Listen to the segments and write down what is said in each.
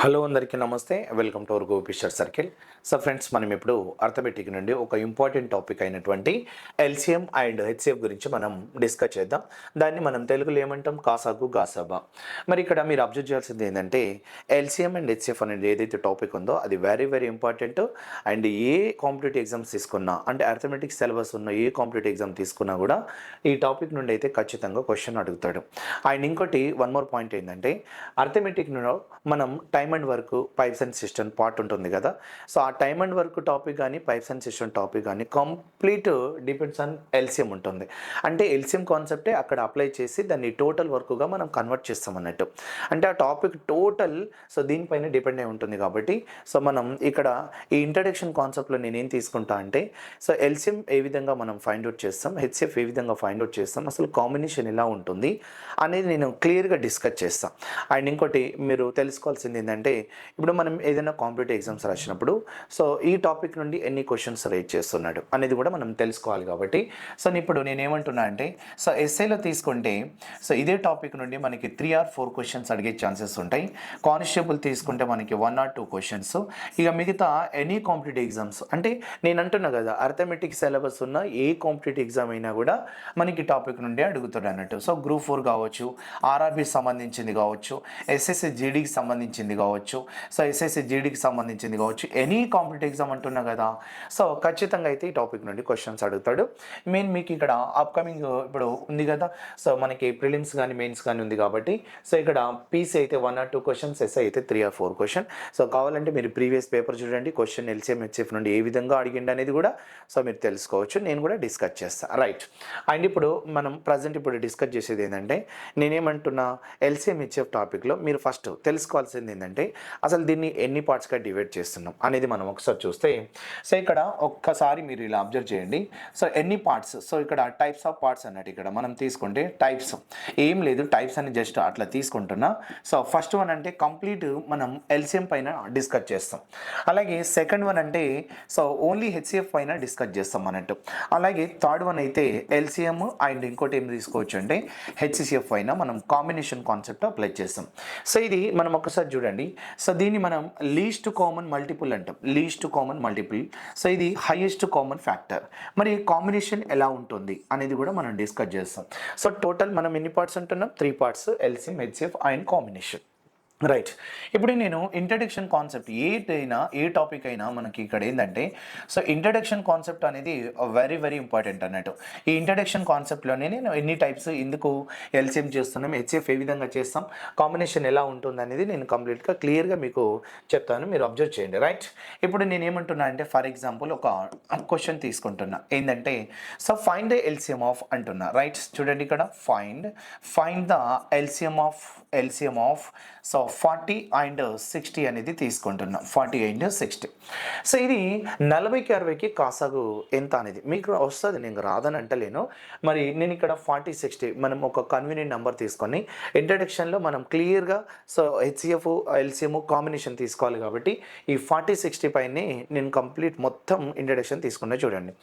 Hello అందరికీ నమస్తే. Welcome to our గోపిషర్ సర్కిల్. సో ఫ్రెండ్స్, మనం ఇప్పుడు అర్థమెటిక్ నుండి ఒక ఇంపార్టెంట్ టాపిక్ అయినటువంటి ఎల్సిఎం అండ్ హెచ్సిఎఫ్ గురించి మనం డిస్కస్ చేద్దాం. దాన్ని మనం తెలుగులో ఏమంటాం? కాసాగు గాసాబా. మరి ఇక్కడ మీరు అబ్జర్వ్ చేయాల్సింది ఏంటంటే, ఎల్సిఎం అండ్ హెచ్సిఎఫ్ అనేది ఏదైతే టాపిక్ ఉందో అది very very important. And A competitive exams తీసుకున్నా, అంటే అర్థమెటిక్ సిలబస్ ఉన్న ఏ కాంపిటేటివ్ ఎగ్జామ్ తీసుకున్నా కూడా ఈ టాపిక్ నుండి అయితే ఖచ్చితంగా క్వశ్చన్ అడుగుతాడు. అండ్ ఇంకోటి వన్ మోర్ పాయింట్ ఏంటంటే, అర్థమెటిక్లో మనం time and work, pipes and system part ఉంటుంది కదా. సో ఆ టైమ్ అండ్ వర్క్ టాపిక్ కానీ పైప్స్ అండ్ సిస్టమ్ టాపిక్ కానీ కంప్లీట్ డిపెండ్స్ ఆన్ ఎల్సిఎం ఉంటుంది. అంటే ఎల్సిఎం కాన్సెప్టే అక్కడ అప్లై చేసి దాన్ని టోటల్ వర్క్గా మనం కన్వర్ట్ చేస్తాం అన్నట్టు. అంటే ఆ టాపిక్ టోటల్ సో దీనిపైన డిపెండ్ అయి ఉంటుంది. కాబట్టి సో మనం ఇక్కడ ఈ ఇంట్రడక్షన్ కాన్సెప్ట్లో నేనేం తీసుకుంటా అంటే, సో ఎల్సిఎం ఏ విధంగా మనం ఫైండ్ అవుట్ చేస్తాం, హెచ్సిఎఫ్ ఏ విధంగా ఫైండ్ అవుట్ చేస్తాం, అసలు కాంబినేషన్ ఎలా ఉంటుంది అనేది నేను క్లియర్గా డిస్కస్ చేస్తాను. అండ్ ఇంకోటి మీరు తెలుసుకోవాల్సింది ఏంటంటే, ఇప్పుడు మనం ఏదైనా కాంపిటేటివ్ ఎగ్జామ్స్ రాసినప్పుడు సో ఈ టాపిక్ నుండి ఎన్ని క్వశ్చన్స్ రైజ్ చేస్తున్నాడు అనేది కూడా మనం తెలుసుకోవాలి. కాబట్టి సో ఇప్పుడు నేనేమంటున్నా అంటే, సో ఎస్ఏలో తీసుకుంటే సో ఇదే టాపిక్ నుండి మనకి 3 or 4 క్వశ్చన్స్ అడిగే ఛాన్సెస్ ఉంటాయి. కానిస్టేబుల్ తీసుకుంటే మనకి 1 or 2 క్వశ్చన్స్. ఇక మిగతా ఎనీ కాంపిటేటివ్ ఎగ్జామ్స్ అంటే నేను అంటున్నా కదా, అర్థమెటిక్ సిలబస్ ఉన్న ఏ కాంపిటేటివ్ ఎగ్జామ్ అయినా కూడా మనకి టాపిక్ నుండి అడుగుతాడు అన్నట్టు. సో గ్రూప్ 4 కావచ్చు, ఆర్ఆర్బి సంబంధించింది కావచ్చు, ఎస్ఎస్సి జీడీకి సంబంధించింది కావచ్చు, సో ఎస్ఎస్సి జీడీకి సంబంధించింది కావచ్చు, ఎనీ కాంపిటేటివ్ ఎగ్జామ్ అంటున్నా కదా. సో ఖచ్చితంగా అయితే ఈ టాపిక్ నుండి క్వశ్చన్స్ అడుగుతాడు. మెయిన్ మీకు ఇక్కడ అప్కమింగ్ ఇప్పుడు ఉంది కదా, సో మనకి ప్రిలిమ్స్ కానీ మెయిన్స్ కానీ ఉంది. కాబట్టి సో ఇక్కడ పీసీ అయితే 1 or 2 క్వశ్చన్స్, ఎస్ఐ అయితే 3 or 4 క్వశ్చన్. సో కావాలంటే మీరు ప్రీవియస్ పేపర్ చూడండి, క్వశ్చన్ ఎల్సిఎం హెచ్సిఎఫ్ నుండి ఏ విధంగా అడిగిండు అనేది కూడా సో మీరు తెలుసుకోవచ్చు. నేను కూడా డిస్కస్ చేస్తాను, రైట్. అండ్ ఇప్పుడు మనం ప్రజెంట్ ఇప్పుడు డిస్కస్ చేసేది ఏంటంటే, నేనేమంటున్నా, ఎల్సిఎం హెచ్సిఎఫ్ టాపిక్లో మీరు ఫస్ట్ తెలుసుకోవాల్సింది ఏంటంటే, అసలు దీన్ని ఎన్ని పార్ట్స్గా డివైడ్ చేస్తున్నాం అనేది మనం ఒకసారి చూస్తే, సో ఇక్కడ ఒక్కసారి మీరు ఇలా అబ్జర్వ్ చేయండి. సో ఎన్ని పార్ట్స్, సో ఇక్కడ టైప్స్ ఆఫ్ పార్ట్స్ అన్నట్టు ఇక్కడ మనం తీసుకుంటే టైప్స్ ఏం లేదు, టైప్స్ అని జస్ట్ అట్లా తీసుకుంటున్నా. సో ఫస్ట్ వన్ అంటే కంప్లీట్ మనం ఎల్సిఎం పైన డిస్కస్ చేస్తాం. అలాగే సెకండ్ వన్ అంటే సో ఓన్లీ హెచ్సిఎఫ్ పైన డిస్కస్ చేస్తాం అన్నట్టు. అలాగే థర్డ్ వన్ అయితే ఎల్సిఎం అండ్ ఇంకోటి ఏం తీసుకోవచ్చు అంటే హెచ్సిఎఫ్ పైన మనం కాంబినేషన్ కాన్సెప్ట్ అప్లై చేస్తాం. సో ఇది మనం ఒకసారి చూడండి. సో దీన్ని మనం లీస్ట్ కామన్ మల్టిపుల్ అంటాం, లీస్ట్ కామన్ మల్టిపుల్. సో ఇది హైయెస్ట్ కామన్ ఫ్యాక్టర్. మరి కాంబినేషన్ ఎలా ఉంటుంది అనేది కూడా మనం డిస్కస్ చేస్తాం. సో టోటల్ మనం ఎన్ని పార్ట్స్ అంటున్నాం? 3 parts, LCM, HCF and combination, right. ఇప్పుడు నేను ఇంట్రడక్షన్ కాన్సెప్ట్ ఏ టాపిక్ అయినా మనకి ఇక్కడ ఏంటంటే, సో ఇంట్రడక్షన్ కాన్సెప్ట్ అనేది వెరీ వెరీ ఇంపార్టెంట్ అన్నట్టు. ఈ ఇంట్రడక్షన్ కాన్సెప్ట్లోనే నేను ఎన్ని టైప్స్, ఎందుకు ఎల్సిఎం చేస్తున్నాం, హెచ్సిఎఫ్ ఏ విధంగా చేస్తాం, కాంబినేషన్ ఎలా ఉంటుంది అనేది నేను కంప్లీట్గా క్లియర్గా మీకు చెప్తాను, మీరు అబ్జర్వ్ చేయండి, రైట్. ఇప్పుడు నేను ఏమంటున్నా అంటే, ఫర్ ఎగ్జాంపుల్ ఒక క్వశ్చన్ తీసుకుంటున్నా. ఏంటంటే, so find the LCM of అంటున్నా, రైట్. చూడండి ఇక్కడ find the LCM of so 40 and 60 అనేది తీసుకుంటున్నాం, 40 and 60. సో ఇది 40కి 60కి కాసాగు ఎంత అనేది మీకు వస్తుంది, నేను రాదని అంటలేను. మరి నేను ఇక్కడ 40, 60 మనం ఒక కన్వీనియంట్ నెంబర్ తీసుకొని ఇంట్రడక్షన్లో మనం క్లియర్గా సో హెచ్సిఎఫ్ ఎల్సిఎం కాంబినేషన్ తీసుకోవాలి. కాబట్టి ఈ 40, 60 పైనే నేను కంప్లీట్ మొత్తం ఇంట్రడక్షన్ తీసుకున్నా. చూడండి,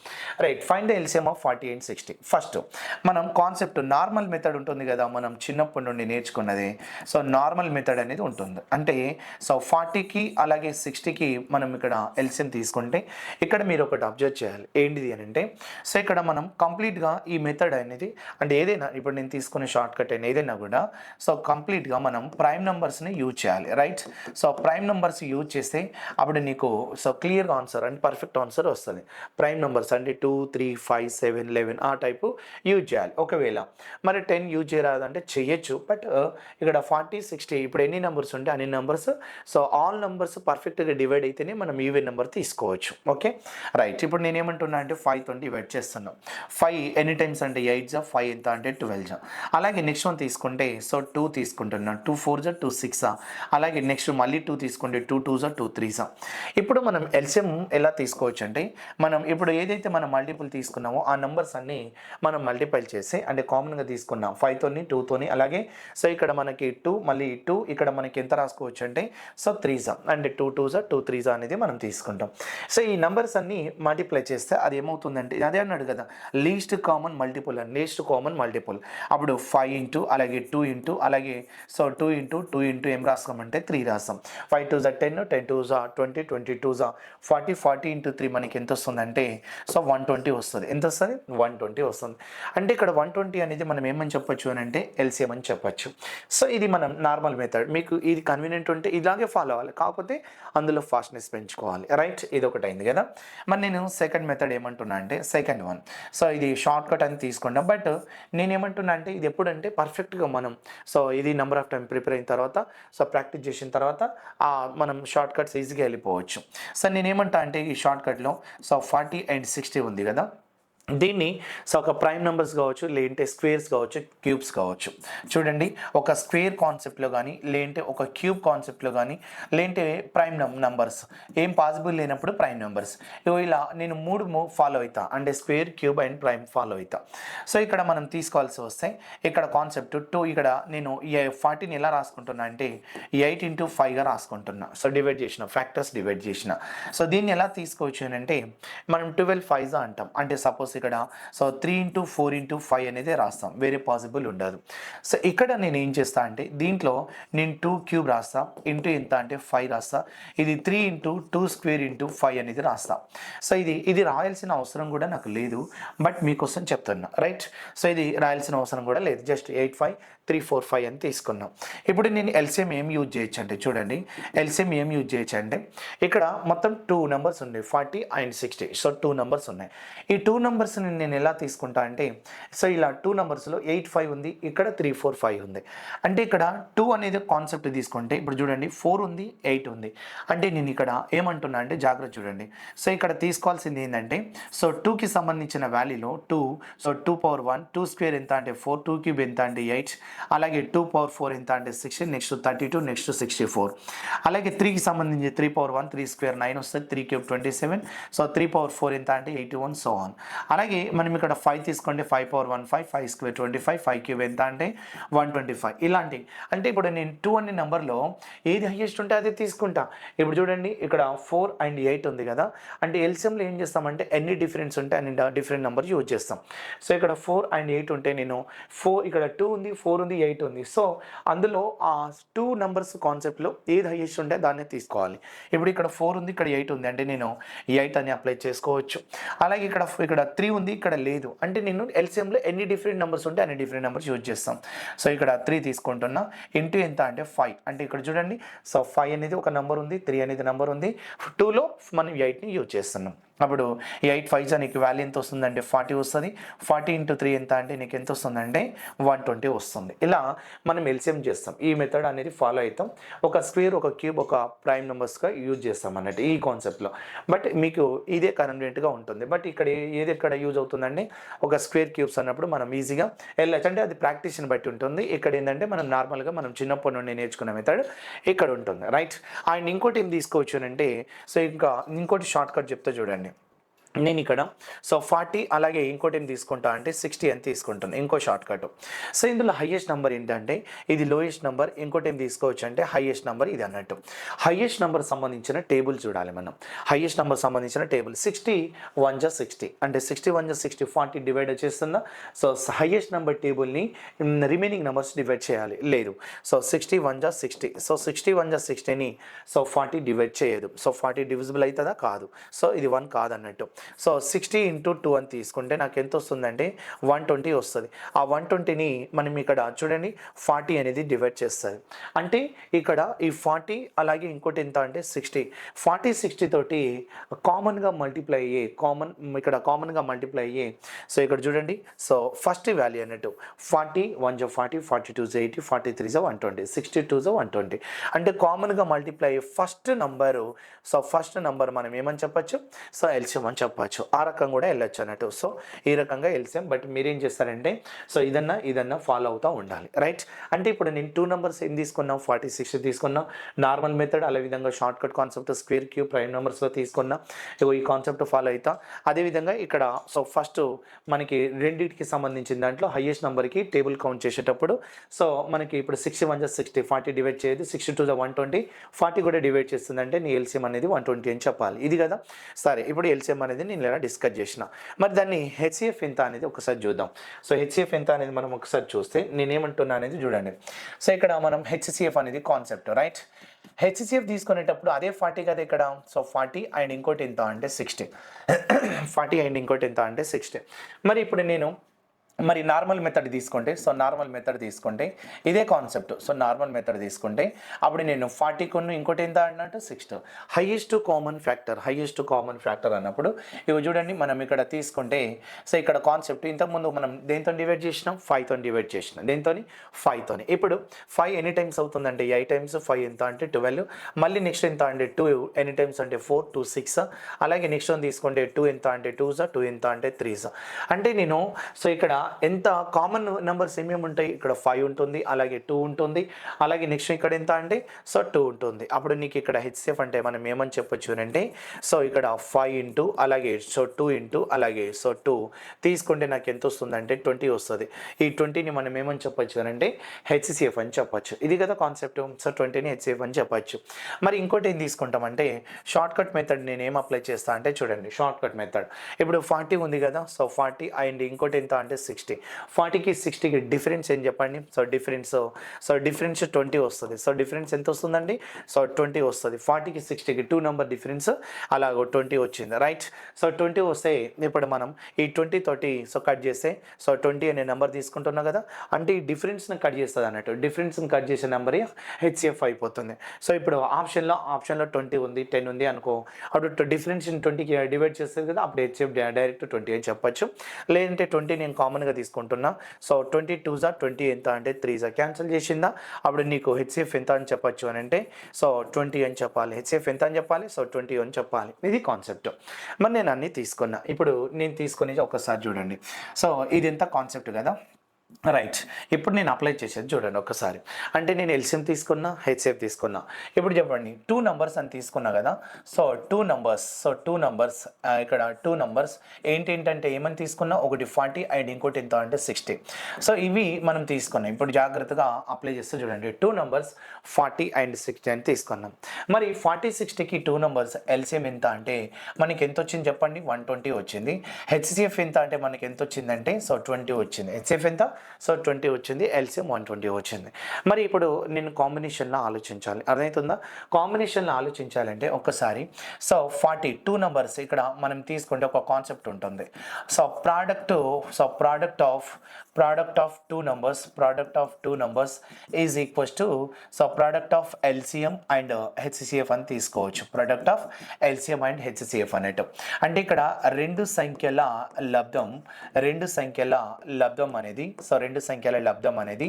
right. Find the LCM of 40 and 60. First మనం కాన్సెప్ట్ నార్మల్ మెథడ్ ఉంటుంది కదా, మనం చిన్నప్పటి నుండి నేర్చుకున్నది. సో నార్మల్ మెథడ్ అనేది ఉంటుంది. అంటే సో 40కి అలాగే 60కి మనం ఇక్కడ ఎల్సిఎం తీసుకుంటే, ఇక్కడ మీరు ఒకటి అబ్జర్వ్ చేయాలి. ఏంటిది అని అంటే, సో ఇక్కడ మనం కంప్లీట్గా ఈ మెథడ్ అనేది, అంటే ఏదైనా ఇప్పుడు నేను తీసుకునే షార్ట్ కట్ అయినా ఏదైనా కూడా సో కంప్లీట్గా మనం ప్రైమ్ నెంబర్స్ని యూజ్ చేయాలి, right. So prime numbers use చేస్తే అప్పుడు నీకు సో క్లియర్గా ఆన్సర్ అంటే పర్ఫెక్ట్ ఆన్సర్ వస్తుంది. ప్రైమ్ నెంబర్స్ అంటే 2, 3, 5, 7, 11 ఆ టైపు యూజ్ చేయాలి. ఒకవేళ మరి 10 యూజ్ చేయరాదంటే చేయొచ్చు. బట్ ఇక్కడ 40, 60 ఇప్పుడు ఎన్ని నెంబర్స్ ఉంటే అన్ని నెంబర్స్, సో ఆల్ నెంబర్స్ పర్ఫెక్ట్గా డివైడ్ అయితేనే మనం ఈవెన్ నెంబర్ తీసుకోవచ్చు. Okay, right. ఇప్పుడు నేను ఏమంటున్నా అంటే 5తో డివైడ్ చేస్తున్నాం. 5 ఎనీ టైమ్స్ అంటే 8 జా, 5 ఎంత అంటే 12 జా. అలాగే నెక్స్ట్ వన్ తీసుకుంటే సో 2 తీసుకుంటున్నాం, 2 4 జా, 2 6 జా. అలాగే నెక్స్ట్ మళ్ళీ 2 తీసుకుంటే 2 2 జా, 2 3 జా. ఇప్పుడు మనం ఎల్సిఎం ఎలా తీసుకోవచ్చు అంటే, మనం ఇప్పుడు ఏదైతే మనం మల్టిపుల్ తీసుకున్నామో ఆ నెంబర్స్ అన్నీ మనం మల్టిపల్ చేసి, అంటే కామన్గా తీసుకున్నాం 5తోని 2తోని. అలాగే సో ఇక్కడ మనకి 2 మళ్ళీ 2 ఇక్కడ మనకి ఎంత రాసుకోవచ్చు అంటే సో 3 అంటే 2 2 2 3 అనేది మనం తీసుకుంటాం. సో ఈ నెంబర్స్ అన్ని మల్టిప్లై చేస్తే అది ఏమవుతుందంటే అదే అన్నాడు కదా లీస్ట్ కామన్ మల్టిపుల్ అని, లీస్ట్ కామన్ మల్టిపుల్. అప్పుడు 5 ఇంటూ అలాగే 2 ఇంటూ అలాగే సో 2 ఇంటూ 2 ఇంటూ ఏం రాస్తామంటే 3 రాస్తాం. 5 2 10, 10 2 20, 20 2 40, 40 ఇంటూ 3 మనకి ఎంత వస్తుందంటే సో 120 వస్తుంది. ఎంత వస్తుంది? 120 వస్తుంది. అంటే ఇక్కడ 120 అనేది మనం ఏమని చెప్పొచ్చు అని అంటే ఎల్సిఎం అని చెప్పొచ్చు. సో ఇది మనం నార్మల్ మెథడ్. మీకు ఇది కన్వీనియంట్ ఉంటే ఇలాగే ఫాలో అవ్వాలి, కాకపోతే అందులో ఫాస్ట్నెస్ పెంచుకోవాలి. రైట్, ఇది ఒకటి అయింది కదా. మరి నేను సెకండ్ మెథడ్ ఏమంటున్నా అంటే సెకండ్ వన్. సో ఇది షార్ట్ కట్ అని తీసుకుంటాం. బట్ నేను ఏమంటున్నా అంటే ఇది ఎప్పుడంటే పర్ఫెక్ట్గా మనం సో ఇది నెంబర్ ఆఫ్ టైం ప్రిపేర్ అయిన తర్వాత సో ప్రాక్టీస్ చేసిన తర్వాత మనం షార్ట్ కట్స్ ఈజీగా వెళ్ళిపోవచ్చు. సో నేనేమంటా అంటే ఈ షార్ట్ కట్లో సో 40 and 60 ఉంది కదా, దీన్ని సో ఒక ప్రైమ్ నెంబర్స్ కావచ్చు, లేదంటే స్క్వేర్స్ కావచ్చు, క్యూబ్స్ కావచ్చు. చూడండి, ఒక స్క్వేర్ కాన్సెప్ట్లో కానీ లేదంటే ఒక క్యూబ్ కాన్సెప్ట్లో కానీ లేదంటే ప్రైమ్ నెంబర్స్ ఏం పాసిబుల్ లేనప్పుడు ప్రైమ్ నెంబర్స్ ఇలా నేను 3 ఫాలో అవుతా, అంటే square, cube and prime follow అవుతా. సో ఇక్కడ మనం తీసుకోవాల్సి వస్తే ఇక్కడ కాన్సెప్ట్ 2, ఇక్కడ నేను 40ని ఎలా రాసుకుంటున్నా అంటే 8 into 5గా రాసుకుంటున్నా. సో డివైడ్ చేసిన, ఫ్యాక్టర్స్ డివైడ్ చేసిన. సో దీన్ని ఎలా తీసుకోవచ్చు అంటే మనం 12 5 అంటాం. అంటే సపోజ్ ఇక్కడ సో 3 into 4 into 5 అనేది రాస్తాం, వేరే పాసిబుల్ ఉండదు. సో ఇక్కడ నేను ఏం చేస్తా అంటే దీంట్లో నేను 2 క్యూబ్ రాస్తా, ఇంటూ ఎంత అంటే 5 రాస్తా. ఇది 3 into 2 square into 5 అనేది రాస్తా. సో ఇది రాయాల్సిన అవసరం కూడా నాకు లేదు, బట్ మీకోసం చెప్తున్నా. రైట్, సో ఇది రాయాల్సిన అవసరం కూడా లేదు, జస్ట్ 8 5 3 4 5 అని తీసుకున్నాం. ఇప్పుడు నేను ఎల్సిఎం ఏం యూజ్ చేయొచ్చు అంటే చూడండి, ఎల్సిఎం ఏం యూజ్ చేయొచ్చు అంటే ఇక్కడ మొత్తం 2 నెంబర్స్ ఉన్నాయి, 40 and 60. సో 2 నెంబర్స్ ఉన్నాయి. ఈ 2 నెంబర్స్ని నేను ఎలా తీసుకుంటా అంటే సో ఇలా 2 నెంబర్స్లో 8 5 ఉంది, ఇక్కడ 3 4 5 ఉంది. అంటే ఇక్కడ 2 అనేది కాన్సెప్ట్ తీసుకుంటే ఇప్పుడు చూడండి 4 ఉంది 8 ఉంది. అంటే నేను ఇక్కడ ఏమంటున్నా అంటే జాగ్రత్త చూడండి. సో ఇక్కడ తీసుకోవాల్సింది ఏంటంటే సో 2కి సంబంధించిన వాల్యూలో 2, సో 2 power 1, 2 square ఎంత అంటే 4, 2 cube ఎంత అంటే 8, అలాగే 2 power 4 ఎంత అంటే 16, నెక్స్ట్ 32, నెక్స్ట్ 64. అలాగే 3కి సంబంధించి 3 power 1, 3 square 9 వస్తుంది, 3 cube 27, సో 3 power 4 ఎంత అంటే 81, సో ఆన్. అలాగే మనం ఇక్కడ 5 తీసుకోండి, 5 power 1 5, 5 square 25, 5 cube ఎంత అంటే 125. ఇలాంటి అంటే ఇప్పుడు నేను 2 అనే నెంబర్లో ఏది హైయెస్ట్ ఉంటే అదే తీసుకుంటా. ఇప్పుడు చూడండి ఇక్కడ 4 and 8 ఉంది కదా, అంటే ఎల్సిఎంలో ఏం చేస్తామంటే ఎన్ని డిఫరెన్స్ ఉంటే అన్ని డిఫరెంట్ నెంబర్ యూజ్ చేస్తాం. సో ఇక్కడ 4 and 8 ఉంటే నేను 4, ఇక్కడ 2 ఉంది, 4 ఉంది, 8 ఉంది. సో అందులో ఆ 2 నెంబర్స్ కాన్సెప్ట్లో ఏది హైయెస్ట్ ఉంటే దాన్నే తీసుకోవాలి. ఇప్పుడు ఇక్కడ 4 ఉంది, ఇక్కడ 8 ఉంది, అంటే నేను 8 అని అప్లై చేసుకోవచ్చు. అలాగే ఇక్కడ 3 ఉంది, ఇక్కడ లేదు, అంటే నేను ఎల్సిఎంలో ఎన్ని డిఫరెంట్ నెంబర్స్ ఉంటే అన్ని డిఫరెంట్ నెంబర్స్ యూజ్ చేస్తాం. సో ఇక్కడ 3 తీసుకుంటున్నా, ఇంటూ ఎంత అంటే 5. అంటే ఇక్కడ చూడండి, సో 5 అనేది ఒక నెంబర్ ఉంది, 3 అనేది నెంబర్ ఉంది, 2లో మనం 8ని యూజ్ చేస్తున్నాం. అప్పుడు 8 5 నీకు వాల్యూ ఎంత వస్తుందంటే 40 వస్తుంది. 40 into 3 ఎంత అంటే నీకు ఎంత వస్తుందంటే 120 వస్తుంది. ఇలా మనం ఎల్సిఎం చేస్తాం. ఈ మెథడ్ అనేది ఫాలో అవుతాం. ఒక స్క్వేర్, ఒక క్యూబ్, ఒక ప్రైమ్ నెంబర్స్గా యూజ్ చేస్తాం అన్నట్టు ఈ కాన్సెప్ట్లో. బట్ మీకు ఇదే కన్వీనియంట్గా ఉంటుంది. బట్ ఇక్కడ ఏది ఎక్కడ యూజ్ అవుతుందంటే ఒక స్క్వేర్ క్యూబ్స్ అన్నప్పుడు మనం ఈజీగా వెళ్ళచ్చు, అంటే అది ప్రాక్టీస్ని బట్టి ఉంటుంది. ఇక్కడ ఏంటంటే మనం నార్మల్గా మనం చిన్నప్పటి నుండి నేర్చుకున్న మెథడ్ ఇక్కడ ఉంటుంది. రైట్, అండ్ ఇంకోటి ఏం తీసుకోవచ్చు అంటే సో ఇంకా ఇంకోటి షార్ట్ కట్ చెప్తే చూడండి. నేను ఇక్కడ సో 40 అలాగే ఇంకోటి ఏం తీసుకుంటా అంటే 60 అని తీసుకుంటాను, ఇంకో షార్ట్ కట్. సో ఇందులో హైయెస్ట్ నెంబర్ ఏంటంటే ఇది లోయెస్ట్ నెంబర్, ఇంకోటి ఏం తీసుకోవచ్చు అంటే హైయెస్ట్ నెంబర్ ఇది అన్నట్టు. హైయెస్ట్ నెంబర్ సంబంధించిన టేబుల్ చూడాలి మనం. హైయెస్ట్ నెంబర్ సంబంధించిన టేబుల్ 60 1 జా 60, అంటే 60 1 జా 60, 40 డివైడ్ చేస్తుందా. సో హైయెస్ట్ నెంబర్ టేబుల్ని రిమైనింగ్ నెంబర్స్ డివైడ్ చేయాలి, లేదు. సో 60 1 జా 60, సో 60 1 జా 60ని సో 40 డివైడ్ చేయదు. సో 40 డివిజిబుల్ అవుతుందా? కాదు. సో ఇది 1 కాదన్నట్టు. సో 60 into 2 అని తీసుకుంటే నాకు ఎంత వస్తుందంటే 120 వస్తుంది. ఆ 120ని మనం ఇక్కడ చూడండి 40 అనేది డివైడ్ చేస్తుంది. అంటే ఇక్కడ ఈ 40 అలాగే ఇంకోటి ఎంత అంటే 60, 40 60 తోటి కామన్గా మల్టిప్లై అయ్యే ఇక్కడ కామన్గా మల్టిప్లై అయ్యే. సో ఇక్కడ చూడండి, సో ఫస్ట్ వాల్యూ అన్నట్టు 40 1 జా 40, 42 జా 80, 43 జా 120, 62 జా 120. అంటే కామన్గా మల్టిప్లై అయ్యే first number. So first number మనం ఏమని చెప్పచ్చు? సో ఎల్సిఎం అని చెప్పచ్చు. చెప్పచ్చు. ఆ రకం కూడా వెళ్ళొచ్చు అన్నట్టు. సో ఈ రకంగా ఎల్సిఎం. బట్ మీరేం చేస్తారంటే సో ఇదన్నా ఫాలో అవుతూ ఉండాలి, రైట్. అంటే ఇప్పుడు నేను 2 నెంబర్స్ ఏం తీసుకున్నాం, 40, 60 తీసుకున్నా, నార్మల్ మెథడ్, అదే విధంగా short cut concept square cube prime నెంబర్స్లో తీసుకున్నా, ఇగో ఈ కాన్సెప్ట్ ఫాలో అవుతా. అదేవిధంగా ఇక్కడ సో ఫస్ట్ మనకి రెండింటికి సంబంధించిన దాంట్లో హైయెస్ట్ నెంబర్కి టేబుల్ కౌంట్ చేసేటప్పుడు సో మనకి ఇప్పుడు 61 × 60, 40 డివైడ్ చేయదు, 62 × 120, 40 కూడా డివైడ్ చేస్తుందంటే నీ ఎల్సిఎం అనేది 120 అని చెప్పాలి, ఇది కదా. సరే, ఇప్పుడు ఎల్సిఎం అనేది నేను ఇలా డిస్కస్ చేసిన. మరి దాన్ని హెచ్సిఎఫ్ ఎంత అనేది ఒకసారి చూద్దాం. సో హెచ్సిఎఫ్ ఎంత అనేది మనం ఒకసారి చూస్తే నేనేమంటున్నా అనేది చూడండి. సో ఇక్కడ మనం హెచ్సిఎఫ్ అనేది కాన్సెప్ట్, రైట్. హెచ్సిఎఫ్ తీసుకునేటప్పుడు అదే 40 కదా ఇక్కడ. సో 40 అండ్ ఇంకోటి ఎంత అంటే 60. 40 అండ్ ఇంకోటి ఎంత అంటే 60. మరి ఇప్పుడు నేను నార్మల్ మెథడ్ తీసుకుంటే, సో నార్మల్ మెథడ్ తీసుకుంటే ఇదే కాన్సెప్ట్. సో నార్మల్ మెథడ్ తీసుకుంటే అప్పుడు నేను 40 కొను ఇంకోటి ఎంత అన్నట్టు 60. హైయెస్ట్ కామన్ ఫ్యాక్టర్ అన్నప్పుడు ఇవి చూడండి, మనం ఇక్కడ తీసుకుంటే సో ఇక్కడ కాన్సెప్ట్ ఇంతకుముందు మనం దేంతో డివైడ్ చేసినాం, 5తో డివైడ్ చేసినాం. దేంతో 5తోని. ఇప్పుడు 5 ఎన్ని టైమ్స్ అవుతుందంటే 8 టైమ్స్ 5 ఎంత అంటే 12. మళ్ళీ నెక్స్ట్ ఎంత అంటే 2 ఎన్ని టైమ్స్ అంటే 4, 2, 6. అలాగే నెక్స్ట్ వన్ తీసుకుంటే 2 ఎంత అంటే 2 ఎంత అంటే 3. అంటే నేను సో ఇక్కడ ఎంత కామన్ నెంబర్స్ ఏమేమి ఉంటాయి, ఇక్కడ 5 ఉంటుంది, అలాగే 2 ఉంటుంది, అలాగే నెక్స్ట్ ఇక్కడ ఎంత అంటే సో 2 ఉంటుంది. అప్పుడు నీకు ఇక్కడ హెచ్సిఎఫ్ అంటే మనం ఏమని చెప్పొచ్చు అంటే సో ఇక్కడ 5 ఇంటూ అలాగే సో 2 ఇంటూ అలాగే సో 2 తీసుకుంటే నాకు ఎంత వస్తుంది అంటే 20 వస్తుంది. ఈ 20ని మనం ఏమని చెప్పొచ్చు అంటే హెచ్సిఎఫ్ అని చెప్పొచ్చు. ఇది కదా కాన్సెప్ట్. సో 20ని హెచ్సిఎఫ్ అని చెప్పొచ్చు. మరి ఇంకోటి ఏం తీసుకుంటామంటే షార్ట్ కట్ మెథడ్ నేను ఏం అప్లై చేస్తా అంటే చూడండి, షార్ట్ కట్ మెథడ్ ఇప్పుడు 40 ఉంది కదా. సో 40 అండ్ ఇంకోటి ఎంత అంటే 60. 40కి 60కి డిఫరెన్స్ ఏం చెప్పండి. సో డిఫరెన్స్ 20 వస్తుంది. సో డిఫరెన్స్ ఎంత వస్తుందండి, సో 20 వస్తుంది. 40కి 60కి 2 నెంబర్ డిఫరెన్స్ అలాగో 20 వచ్చింది, రైట్. సో 20 వస్తే ఇప్పుడు మనం ఈ 20 తోటి సో కట్ చేస్తే సో 20 అనే నెంబర్ తీసుకుంటున్నాం కదా, అంటే ఈ డిఫరెన్స్ని కట్ చేస్తుంది అన్నట్టు. డిఫరెన్స్ని కట్ చేసే నెంబర్ హెచ్సిఎఫ్ అయిపోతుంది. సో ఇప్పుడు ఆప్షన్లో 20 ఉంది, 10 ఉంది అనుకో, అప్పుడు డిఫరెన్స్ 20కి డివైడ్ చేస్తుంది కదా, అప్పుడు హెచ్సిఎఫ్ డైరెక్ట్ 20 అని చెప్పొచ్చు. లేదంటే 20 నేను కామన్గా తీసుకుంటున్నా. సో 22 × 20 ఎంత అంటే 3 క్యాన్సిల్ చేసిందా, అప్పుడు నీకు హెచ్సిఎఫ్ ఎంత అని చెప్పొచ్చు అని అంటే సో 20 అని చెప్పాలి. హెచ్సిఎఫ్ ఎంత అని చెప్పాలి, సో 20 అని చెప్పాలి. ఇది కాన్సెప్ట్. మరి నేను అన్నీ తీసుకున్నా. ఇప్పుడు నేను తీసుకునేది ఒకసారి చూడండి. సో ఇది ఎంత కాన్సెప్ట్ కదా, రైట్. ఇప్పుడు నేను అప్లై చేసేది చూడండి ఒకసారి. అంటే నేను ఎల్సిఎం తీసుకున్నా, హెచ్సిఎఫ్ తీసుకున్నా. ఇప్పుడు చెప్పండి 2 నెంబర్స్ అని తీసుకున్నా కదా. సో 2 నెంబర్స్ ఇక్కడ 2 నెంబర్స్ ఏంటంటే ఏమని తీసుకున్నా, ఒకటి 40 అండ్ ఇంకోటి ఎంత అంటే 60. సో ఇవి మనం తీసుకున్నాం. ఇప్పుడు జాగ్రత్తగా అప్లై చేస్తే చూడండి, 2 నెంబర్స్ 40 అండ్ 60 అని తీసుకున్నాం. మరి 40, 60కి 2 నెంబర్స్ ఎల్సిఎం ఎంత అంటే మనకి ఎంత వచ్చింది చెప్పండి, 120 వచ్చింది. హెచ్సిఎఫ్ ఎంత అంటే మనకి ఎంత వచ్చిందంటే సో 20 వచ్చింది. హెచ్సిఎఫ్ ఎంత, సో 20 వచ్చింది. ఎల్సిఎం 120 వచ్చింది. మరి ఇప్పుడు నేను కాంబినేషన్లో ఆలోచించాలి, అర్థమవుతుందా. కాంబినేషన్లో ఆలోచించాలంటే ఒక్కసారి సో 2 నెంబర్స్ ఇక్కడ మనం తీసుకుంటే ఒక కాన్సెప్ట్ ఉంటుంది. So product of 2 numbers is equals to so product of LCM and HCF అని తీసుకోవచ్చు. Product of LCM and HCF అన్నట్టు. అంటే ఇక్కడ రెండు సంఖ్యల లబ్ధం అనేది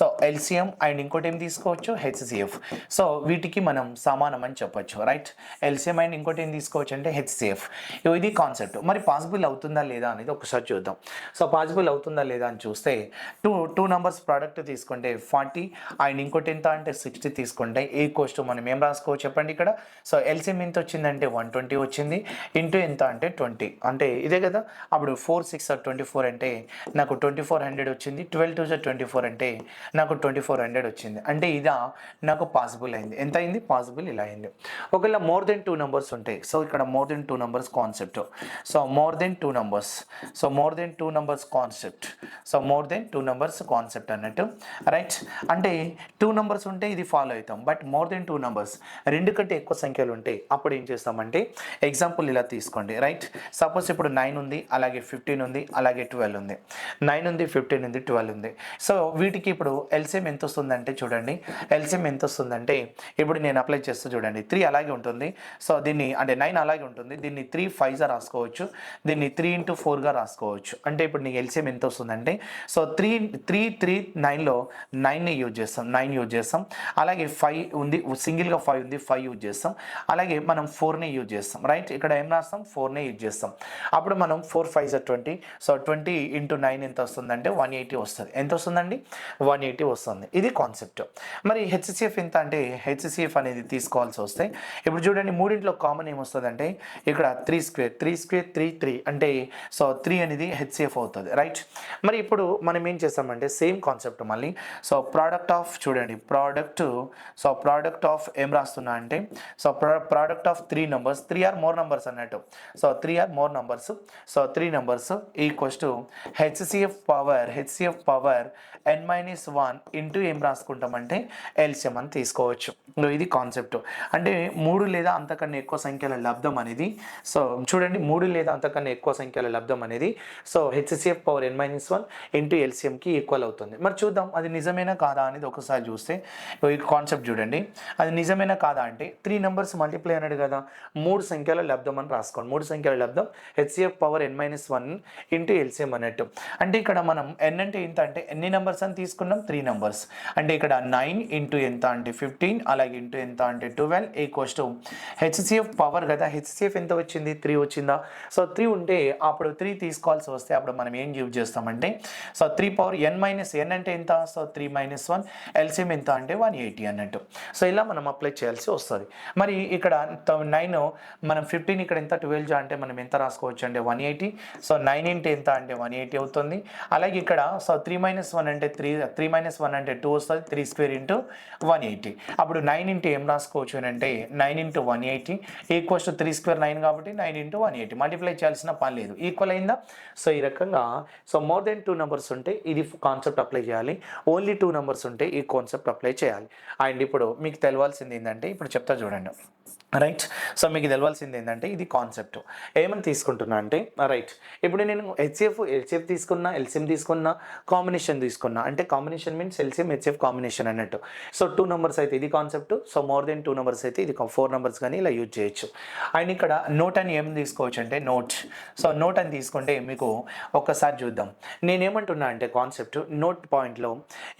సో ఎల్సిఎం అండ్ ఇంకోటి ఏం తీసుకోవచ్చు, హెచ్సిఎఫ్. సో వీటికి మనం సమానం అని చెప్పొచ్చు, రైట్. ఎల్సిఎం అండ్ ఇంకోటి ఏం తీసుకోవచ్చు అంటే హెచ్సిఎఫ్. ఇది కాన్సెప్ట్. మరి పాసిబుల్ అవుతుందా లేదా అనేది ఒకసారి చూద్దాం. సో పాసిబుల్ అవుతుందా లేదా అని చూస్తే టూ నెంబర్స్ ప్రోడక్ట్ తీసుకుంటే 40 అండ్ ఇంకోటి ఎంత అంటే 60 తీసుకుంటే ఈక్వల్స్ టు మనం ఏం రాసుకోవచ్చు చెప్పండి ఇక్కడ. సో ఎల్సిఎం ఎంత వచ్చిందంటే 120 వచ్చింది, ఇంటూ ఎంత అంటే 20, అంటే ఇదే కదా. అప్పుడు 4, 6 24 అంటే నాకు 2400 వచ్చింది. 12 × 24 అంటే నాకు 2400 వచ్చింది. అంటే ఇదా నాకు పాసిబుల్ అయింది. ఎంత అయింది, పాసిబుల్ ఇలా అయింది. ఒకవేళ మోర్ దెన్ 2 నెంబర్స్ ఉంటాయి. సో ఇక్కడ more than 2 numbers concept. So more than 2 numbers concept అన్నట్టు, రైట్. అంటే 2 నెంబర్స్ ఉంటే ఇది ఫాలో అవుతాం. బట్ మోర్ దెన్ 2 నెంబర్స్, 2 కంటే ఎక్కువ సంఖ్యలు ఉంటాయి. అప్పుడు ఏం చేస్తామంటే ఎగ్జాంపుల్ ఇలా తీసుకోండి, రైట్. సపోజ్ ఇప్పుడు 9 ఉంది, అలాగే 15 ఉంది, అలాగే 12 ఉంది. 9 ఉంది, 15 ఉంది, 12 ఉంది. సో వీటికి ఇప్పుడు ఎల్సిఎం ఎంత వస్తుందంటే చూడండి, ఇప్పుడు నేను అప్లై చేస్తూ చూడండి, 3 అలాగే ఉంటుంది. సో దీన్ని అంటే 9 అలాగే ఉంటుంది. దీన్ని 3 5 రాసుకోవచ్చు, దీన్ని 3 × 4గా రాసుకోవచ్చు. అంటే ఇప్పుడు నీకు ఎల్సిఎం ఎంత వస్తుందంటే సో 3 9ని యూజ్ చేస్తాం, 9 యూజ్ చేస్తాం. అలాగే 5 ఉంది, సింగిల్గా 5 ఉంది, 5 యూజ్ చేస్తాం. అలాగే మనం 4ని యూజ్ చేస్తాం, రైట్. ఇక్కడ ఏం రాస్తాం, 4నే యూజ్ చేస్తాం. అప్పుడు మనం 4 5 20. సో 20 × 9 ఎంత వస్తుందంటే 180 వస్తుంది. ఎంత వస్తుందండి, 180 వస్తుంది. ఇది కాన్సెప్ట్. మరి హెచ్సిఎఫ్ ఎంత అంటే హెచ్సిఎఫ్ అనేది తీసుకోవాల్సి వస్తే ఇప్పుడు చూడండి, మూడింట్లో కామన్ ఏమొస్తుందంటే ఇక్కడ 3 అంటే సో 3 అనేది హెచ్సిఎఫ్ అవుతుంది, రైట్. మరి ఇప్పుడు మనం ఏం చేస్తామంటే సేమ్ కాన్సెప్ట్ మళ్ళీ. సో ప్రోడక్ట్ ఆఫ్ చూడండి, ప్రోడక్ట్ ఆఫ్ ఏం రాస్తున్నా అంటే so product of 3 numbers, 3 or more numbers అన్నట్టు. So 3 or more numbers, so 3 numbers equals to HCF power n-1 into ఏం రాసుకుంటామంటే ఎల్సిఎం అని తీసుకోవచ్చు. ఇది కాన్సెప్ట్. అంటే 3 లేదా అంతకన్నా ఎక్కువ సంఖ్యల లబ్ధం అనేది, సో చూడండి 3 లేదా అంతకన్నా ఎక్కువ సంఖ్యల లబ్ధం అనేది so HCF power n-1 into ఎల్సిఎంకి ఈక్వల్ అవుతుంది. మరి చూద్దాం అది నిజమేనా కాదా అనేది ఒకసారి చూస్తే ఈ కాన్సెప్ట్ చూడండి, అది నిజమేనా కాదా అంటే 3 numbers మల్టిప్లై అన్నాడు కదా, 3 సంఖ్యల లబ్ధం అని రాసుకోండి. 3 సంఖ్యల లబ్ధం HCF power n-1 into LCM అన్నట్టు. అంటే ఇక్కడ మనం n అంటే ఎంత అంటే ఎన్ని నెంబర్స్ అని తీసుకున్నాం, 3 numbers. అంటే ఇక్కడ 9 ఇంటూ ఎంత అంటే 15, అలాగే ఇంటూ ఎంత అంటే 12 ఈక్వల్స్ టు హెచ్సిఎఫ్ పవర్ కదా, హెచ్సిఎఫ్ ఎంత వచ్చింది, 3 వచ్చిందా. సో 3 ఉంటే అప్పుడు 3 తీసుకోవాల్సి వస్తే అప్పుడు మనం ఏం యూజ్ చేస్తామంటే సో 3 పవర్ n అంటే ఎంత, సో 3 - 1 ఎల్సిఎం ఎంత అంటే 180 అన్నట్టు. సో ఇలా మనం అప్లై చేయాల్సి వస్తుంది. మరి ఇక్కడ 9 మనం 15 ఇక్కడ ఎంత 12 అంటే మనం ఎంత రాసుకోవచ్చు అంటే 180. సో 9 ఇంటూ ఎంత అంటే 180 అవుతుంది. అలాగే ఇక్కడ సో 3 - 1 అంటే 3 - 1 అంటే 2 వస్తుంది, 3 స్క్వేర్ ఇంటూ 180. అప్పుడు 9 ఇంటూ ఏం రాసుకోవచ్చు అని అంటే 9 ఇంటూ 180 ఈక్వల్స్ టు 3 స్క్వేర్ 9 కాబట్టి 9 ఇంటూ 180 మల్టిప్లై చేయాల్సిన పని లేదు, ఈక్వల్ అయిందా. సో ఈ రకంగా సో మోర్ దెన్ 2 numbers ఉంటే ఇది కాన్సెప్ట్ అప్లై చేయాలి, ఓన్లీ 2 numbers ఉంటే ఈ కాన్సెప్ట్ అప్లై చేయాలి. అండ్ ఇప్పుడు మీకు తెలవాల్సింది ఏంటంటే ఇప్పుడు చెప్తా చూడండి, రైట్. సో మీకు తెలవాల్సింది ఏంటంటే ఇది కాన్సెప్ట్ ఏమని తీసుకుంటున్నా అంటే రైట్. ఇప్పుడు నేను హెచ్సిఎఫ్ తీసుకున్నా, ఎల్సిఎం తీసుకున్నా, కాంబినేషన్ తీసుకున్నా, అంటే combination means LCM HCF combination అన్నట్టు. సో 2 numbers అయితే ఇది concept, so more than 2 numbers అయితే ఇది 4 numbers కానీ ఇలా యూజ్ చేయొచ్చు. అండ్ ఇక్కడ నోట్ అని ఏం తీసుకోవచ్చు అంటే నోట్. సో నోట్ అని తీసుకుంటే మీకు ఒక్కసారి చూద్దాం. నేనేమంటున్నా అంటే కాన్సెప్ట్ నోట్ పాయింట్లో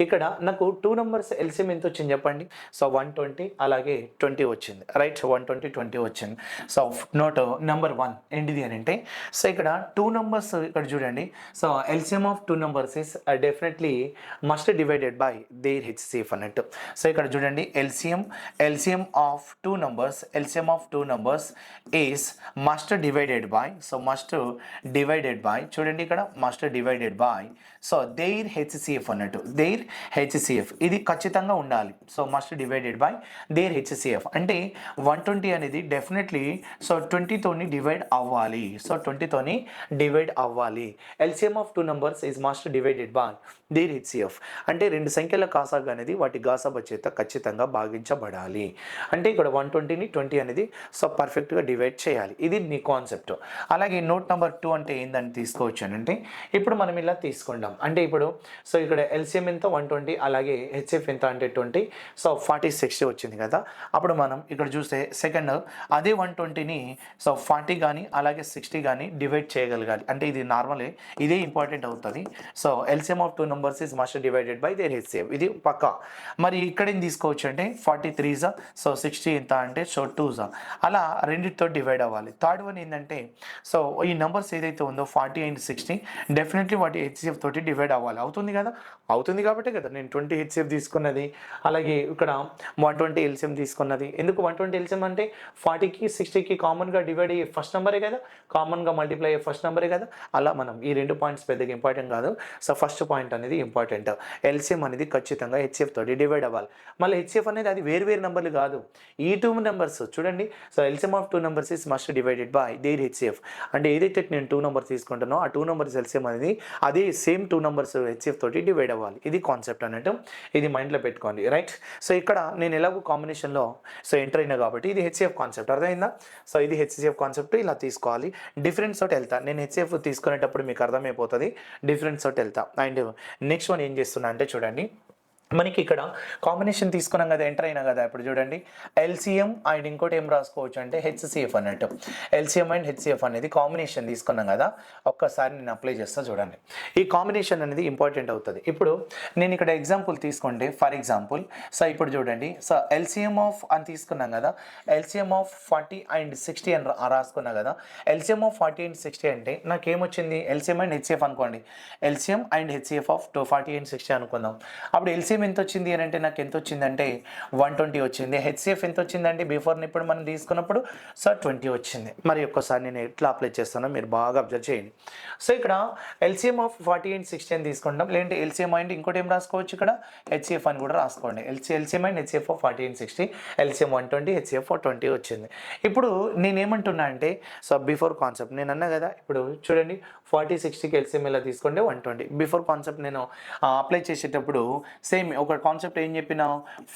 ఇక్కడ నాకు 2 numbers ఎల్సిఎం ఎంత వచ్చింది చెప్పండి. సో 120 అలాగే 20 వచ్చింది, రైట్. 120 వచ్చింది. సో నోట్ నెంబర్ 1 ఏంటిది అని అంటే సో ఇక్కడ 2 numbers ఇక్కడ చూడండి. So LCM of 2 numbers is definitely must divided by their HCF అన్నట్టు. సో ఇక్కడ చూడండి LCM of 2 numbers is must divided by, so must divided by చూడండి ఇక్కడ must divided by so there HCF అన్నట్టు, there HCF ఇది ఖచ్చితంగా ఉండాలి. So must divided by their HCF అంటే 120 అనేది డెఫినెట్లీ సో 20తోని డివైడ్ అవ్వాలి. సో 20తోని డివైడ్ అవ్వాలి. LCM of 2 numbers is must divided by their HCF అంటే 2 సంఖ్యల కాసాగు అనేది వాటి గాసాబ చేత ఖచ్చితంగా భాగించబడాలి. అంటే ఇక్కడ 120ని 20 అనేది సో పర్ఫెక్ట్గా డివైడ్ చేయాలి. ఇది నీ కాన్సెప్ట్. అలాగే నోట్ నెంబర్ 2 అంటే ఏందని తీసుకోవచ్చు అని అంటే ఇప్పుడు మనం ఇలా తీసుకుంటాం. అంటే ఇప్పుడు సో ఇక్కడ ఎల్సిఎం ఎంత 120, అలాగే హెచ్సిఎఫ్ ఎంత అంటే 20. సో 40 60 వచ్చింది కదా. అప్పుడు మనం ఇక్కడ చూస్తే సెకండ్ అదే 120ని సో 40 కానీ అలాగే 60 కానీ డివైడ్ చేయగలగాలి. అంటే ఇది నార్మలే, ఇదే ఇంపార్టెంట్ అవుతుంది. So LCM of 2 numbers is must divided by their HCF ఇది పక్కా. మరి ఇక్కడ ఏం తీసుకోవచ్చు అంటే 43 సో 60 ఎంత అంటే సో 2 అలా రెండింటితో డివైడ్ అవ్వాలి. థర్డ్ వన్ ఏంటంటే సో ఈ నెంబర్స్ ఏదైతే ఉందో 40 అండ్ 60 డెఫినెట్లీ వాటి హెచ్సిఎఫ్ తోటి డివైడ్ అవ్వాలి. అవుతుంది కదా, అవుతుంది కాబట్టి కదా నేను 20 హెచ్సిఎఫ్ తీసుకున్నది, అలాగే ఇక్కడ 120 ఎల్సిఎం తీసుకున్నది. ఎందుకు 120 ఎల్సిఎం అంటే 40కి 60కి కామన్గా డివైడ్ అయ్యే ఫస్ట్ నెంబరే కదా, కామన్గా మల్టిప్లై అయ్యే ఫస్ట్ నెంబరే కదా. అలా మనం ఈ 2 పాయింట్స్ పెద్దగా ఇంపార్టెంట్ కాదు. సో ఫస్ట్ పాయింట్ అనేది ఇంపార్టెంట్, ఎల్సిఎం అనేది ఖచ్చితంగా హెచ్సిఎఫ్ తోటి డివైడ్ అవ్వాలి. మళ్ళీ హెచ్సిఎఫ్ అనేది అది వేరు నెంబర్లు కాదు, ఈ 2 numbers చూడండి. So LCM of 2 numbers is must divided by their HCF అంటే ఏదైతే నేను 2 numbers తీసుకుంటానో ఆ 2 numbers ఎల్సిఎం అనేది అదే సేమ్ 2 numbers హెచ్సిఎఫ్ తోటి డివైడ్ అవ్వాలి. ఇది కాన్సెప్ట్ అన్నట్టు, ఇది మైండ్లో పెట్టుకోండి, రైట్. సో ఇక్కడ నేను ఎలాగో కాంబినేషన్లో సో ఎంటర్ అయినా కాబట్టి ఇది హెచ్సిఎఫ్ కాన్సెప్ట్ అర్థమైందా. సో ఇది హెచ్సిఎఫ్ కాన్సెప్ట్ ఇలా తీసుకోవాలి. డిఫరెన్స్ తోటి వెళ్తా నేను హెచ్సిఎఫ్ తీసుకునేటప్పుడు మీకు అర్థమైపోతుంది, డిఫరెన్స్ తోటి వెళ్తా. అండ్ నెక్స్ట్ వన్ ఏం చేస్తున్నా అంటే చూడండి మనకి ఇక్కడ కాంబినేషన్ తీసుకున్నాం కదా, ఎంటర్ అయినా కదా. ఇప్పుడు చూడండి ఎల్సిఎం అండ్ ఇంకోటి ఏం రాసుకోవచ్చు అంటే హెచ్సిఎఫ్ అన్నట్టు. ఎల్సిఎం అండ్ హెచ్సిఎఫ్ అనేది కాంబినేషన్ తీసుకున్నాం కదా. ఒక్కసారి నేను అప్లై చేస్తా చూడండి. ఈ కాంబినేషన్ అనేది ఇంపార్టెంట్ అవుతుంది. ఇప్పుడు నేను ఇక్కడ ఎగ్జాంపుల్ తీసుకుంటే ఫర్ ఎగ్జాంపుల్ సో ఇప్పుడు చూడండి సో ఎల్సిఎం ఆఫ్ అని తీసుకున్నాం కదా. ఎల్సిఎం ఆఫ్ 40 అండ్ 60 అని రాసుకున్నా కదా. ఎల్సిఎం ఆఫ్ 40 అండ్ 60 అంటే నాకేమొచ్చింది, ఎల్సిఎం అండ్ హెచ్సిఎఫ్ అనుకోండి. LCM and HCF of 40 and 60 అనుకుందాం. అప్పుడు ఎల్సిఎం ఎంత వచ్చింది అని అంటే నాకు ఎంత వచ్చిందంటే 120 వచ్చింది. హెచ్సిఎఫ్ ఎంత వచ్చిందంటే బిఫోర్ని ఇప్పుడు మనం తీసుకున్నప్పుడు సో 20 వచ్చింది. మరి ఒక్కసారి నేను ఎట్లా అప్లై చేస్తానో మీరు బాగా అబ్జర్వ్ చేయండి. సో ఇక్కడ ఎల్సిఎం ఆఫ్ 40 అండ్ 60 అని తీసుకుంటాం. లేదంటే ఎల్సిఎం అండ్ ఇంకోటి ఏం రాసుకోవచ్చు ఇక్కడ హెచ్సిఎఫ్ అని కూడా రాసుకోండి. LCM and HCF of 40 and 60 LCM 120 HCF 20 వచ్చింది. ఇప్పుడు నేనేమంటున్నా అంటే సో బిఫోర్ కాన్సెప్ట్ నేను అన్నా కదా. ఇప్పుడు చూడండి 40 60కి ఎల్సిఎం ఇలా తీసుకోండి 120. బిఫోర్ కాన్సెప్ట్ నేను అప్లై చేసేటప్పుడు సేమ్ ఒక కాన్సెప్ట్ ఏం చెప్పినా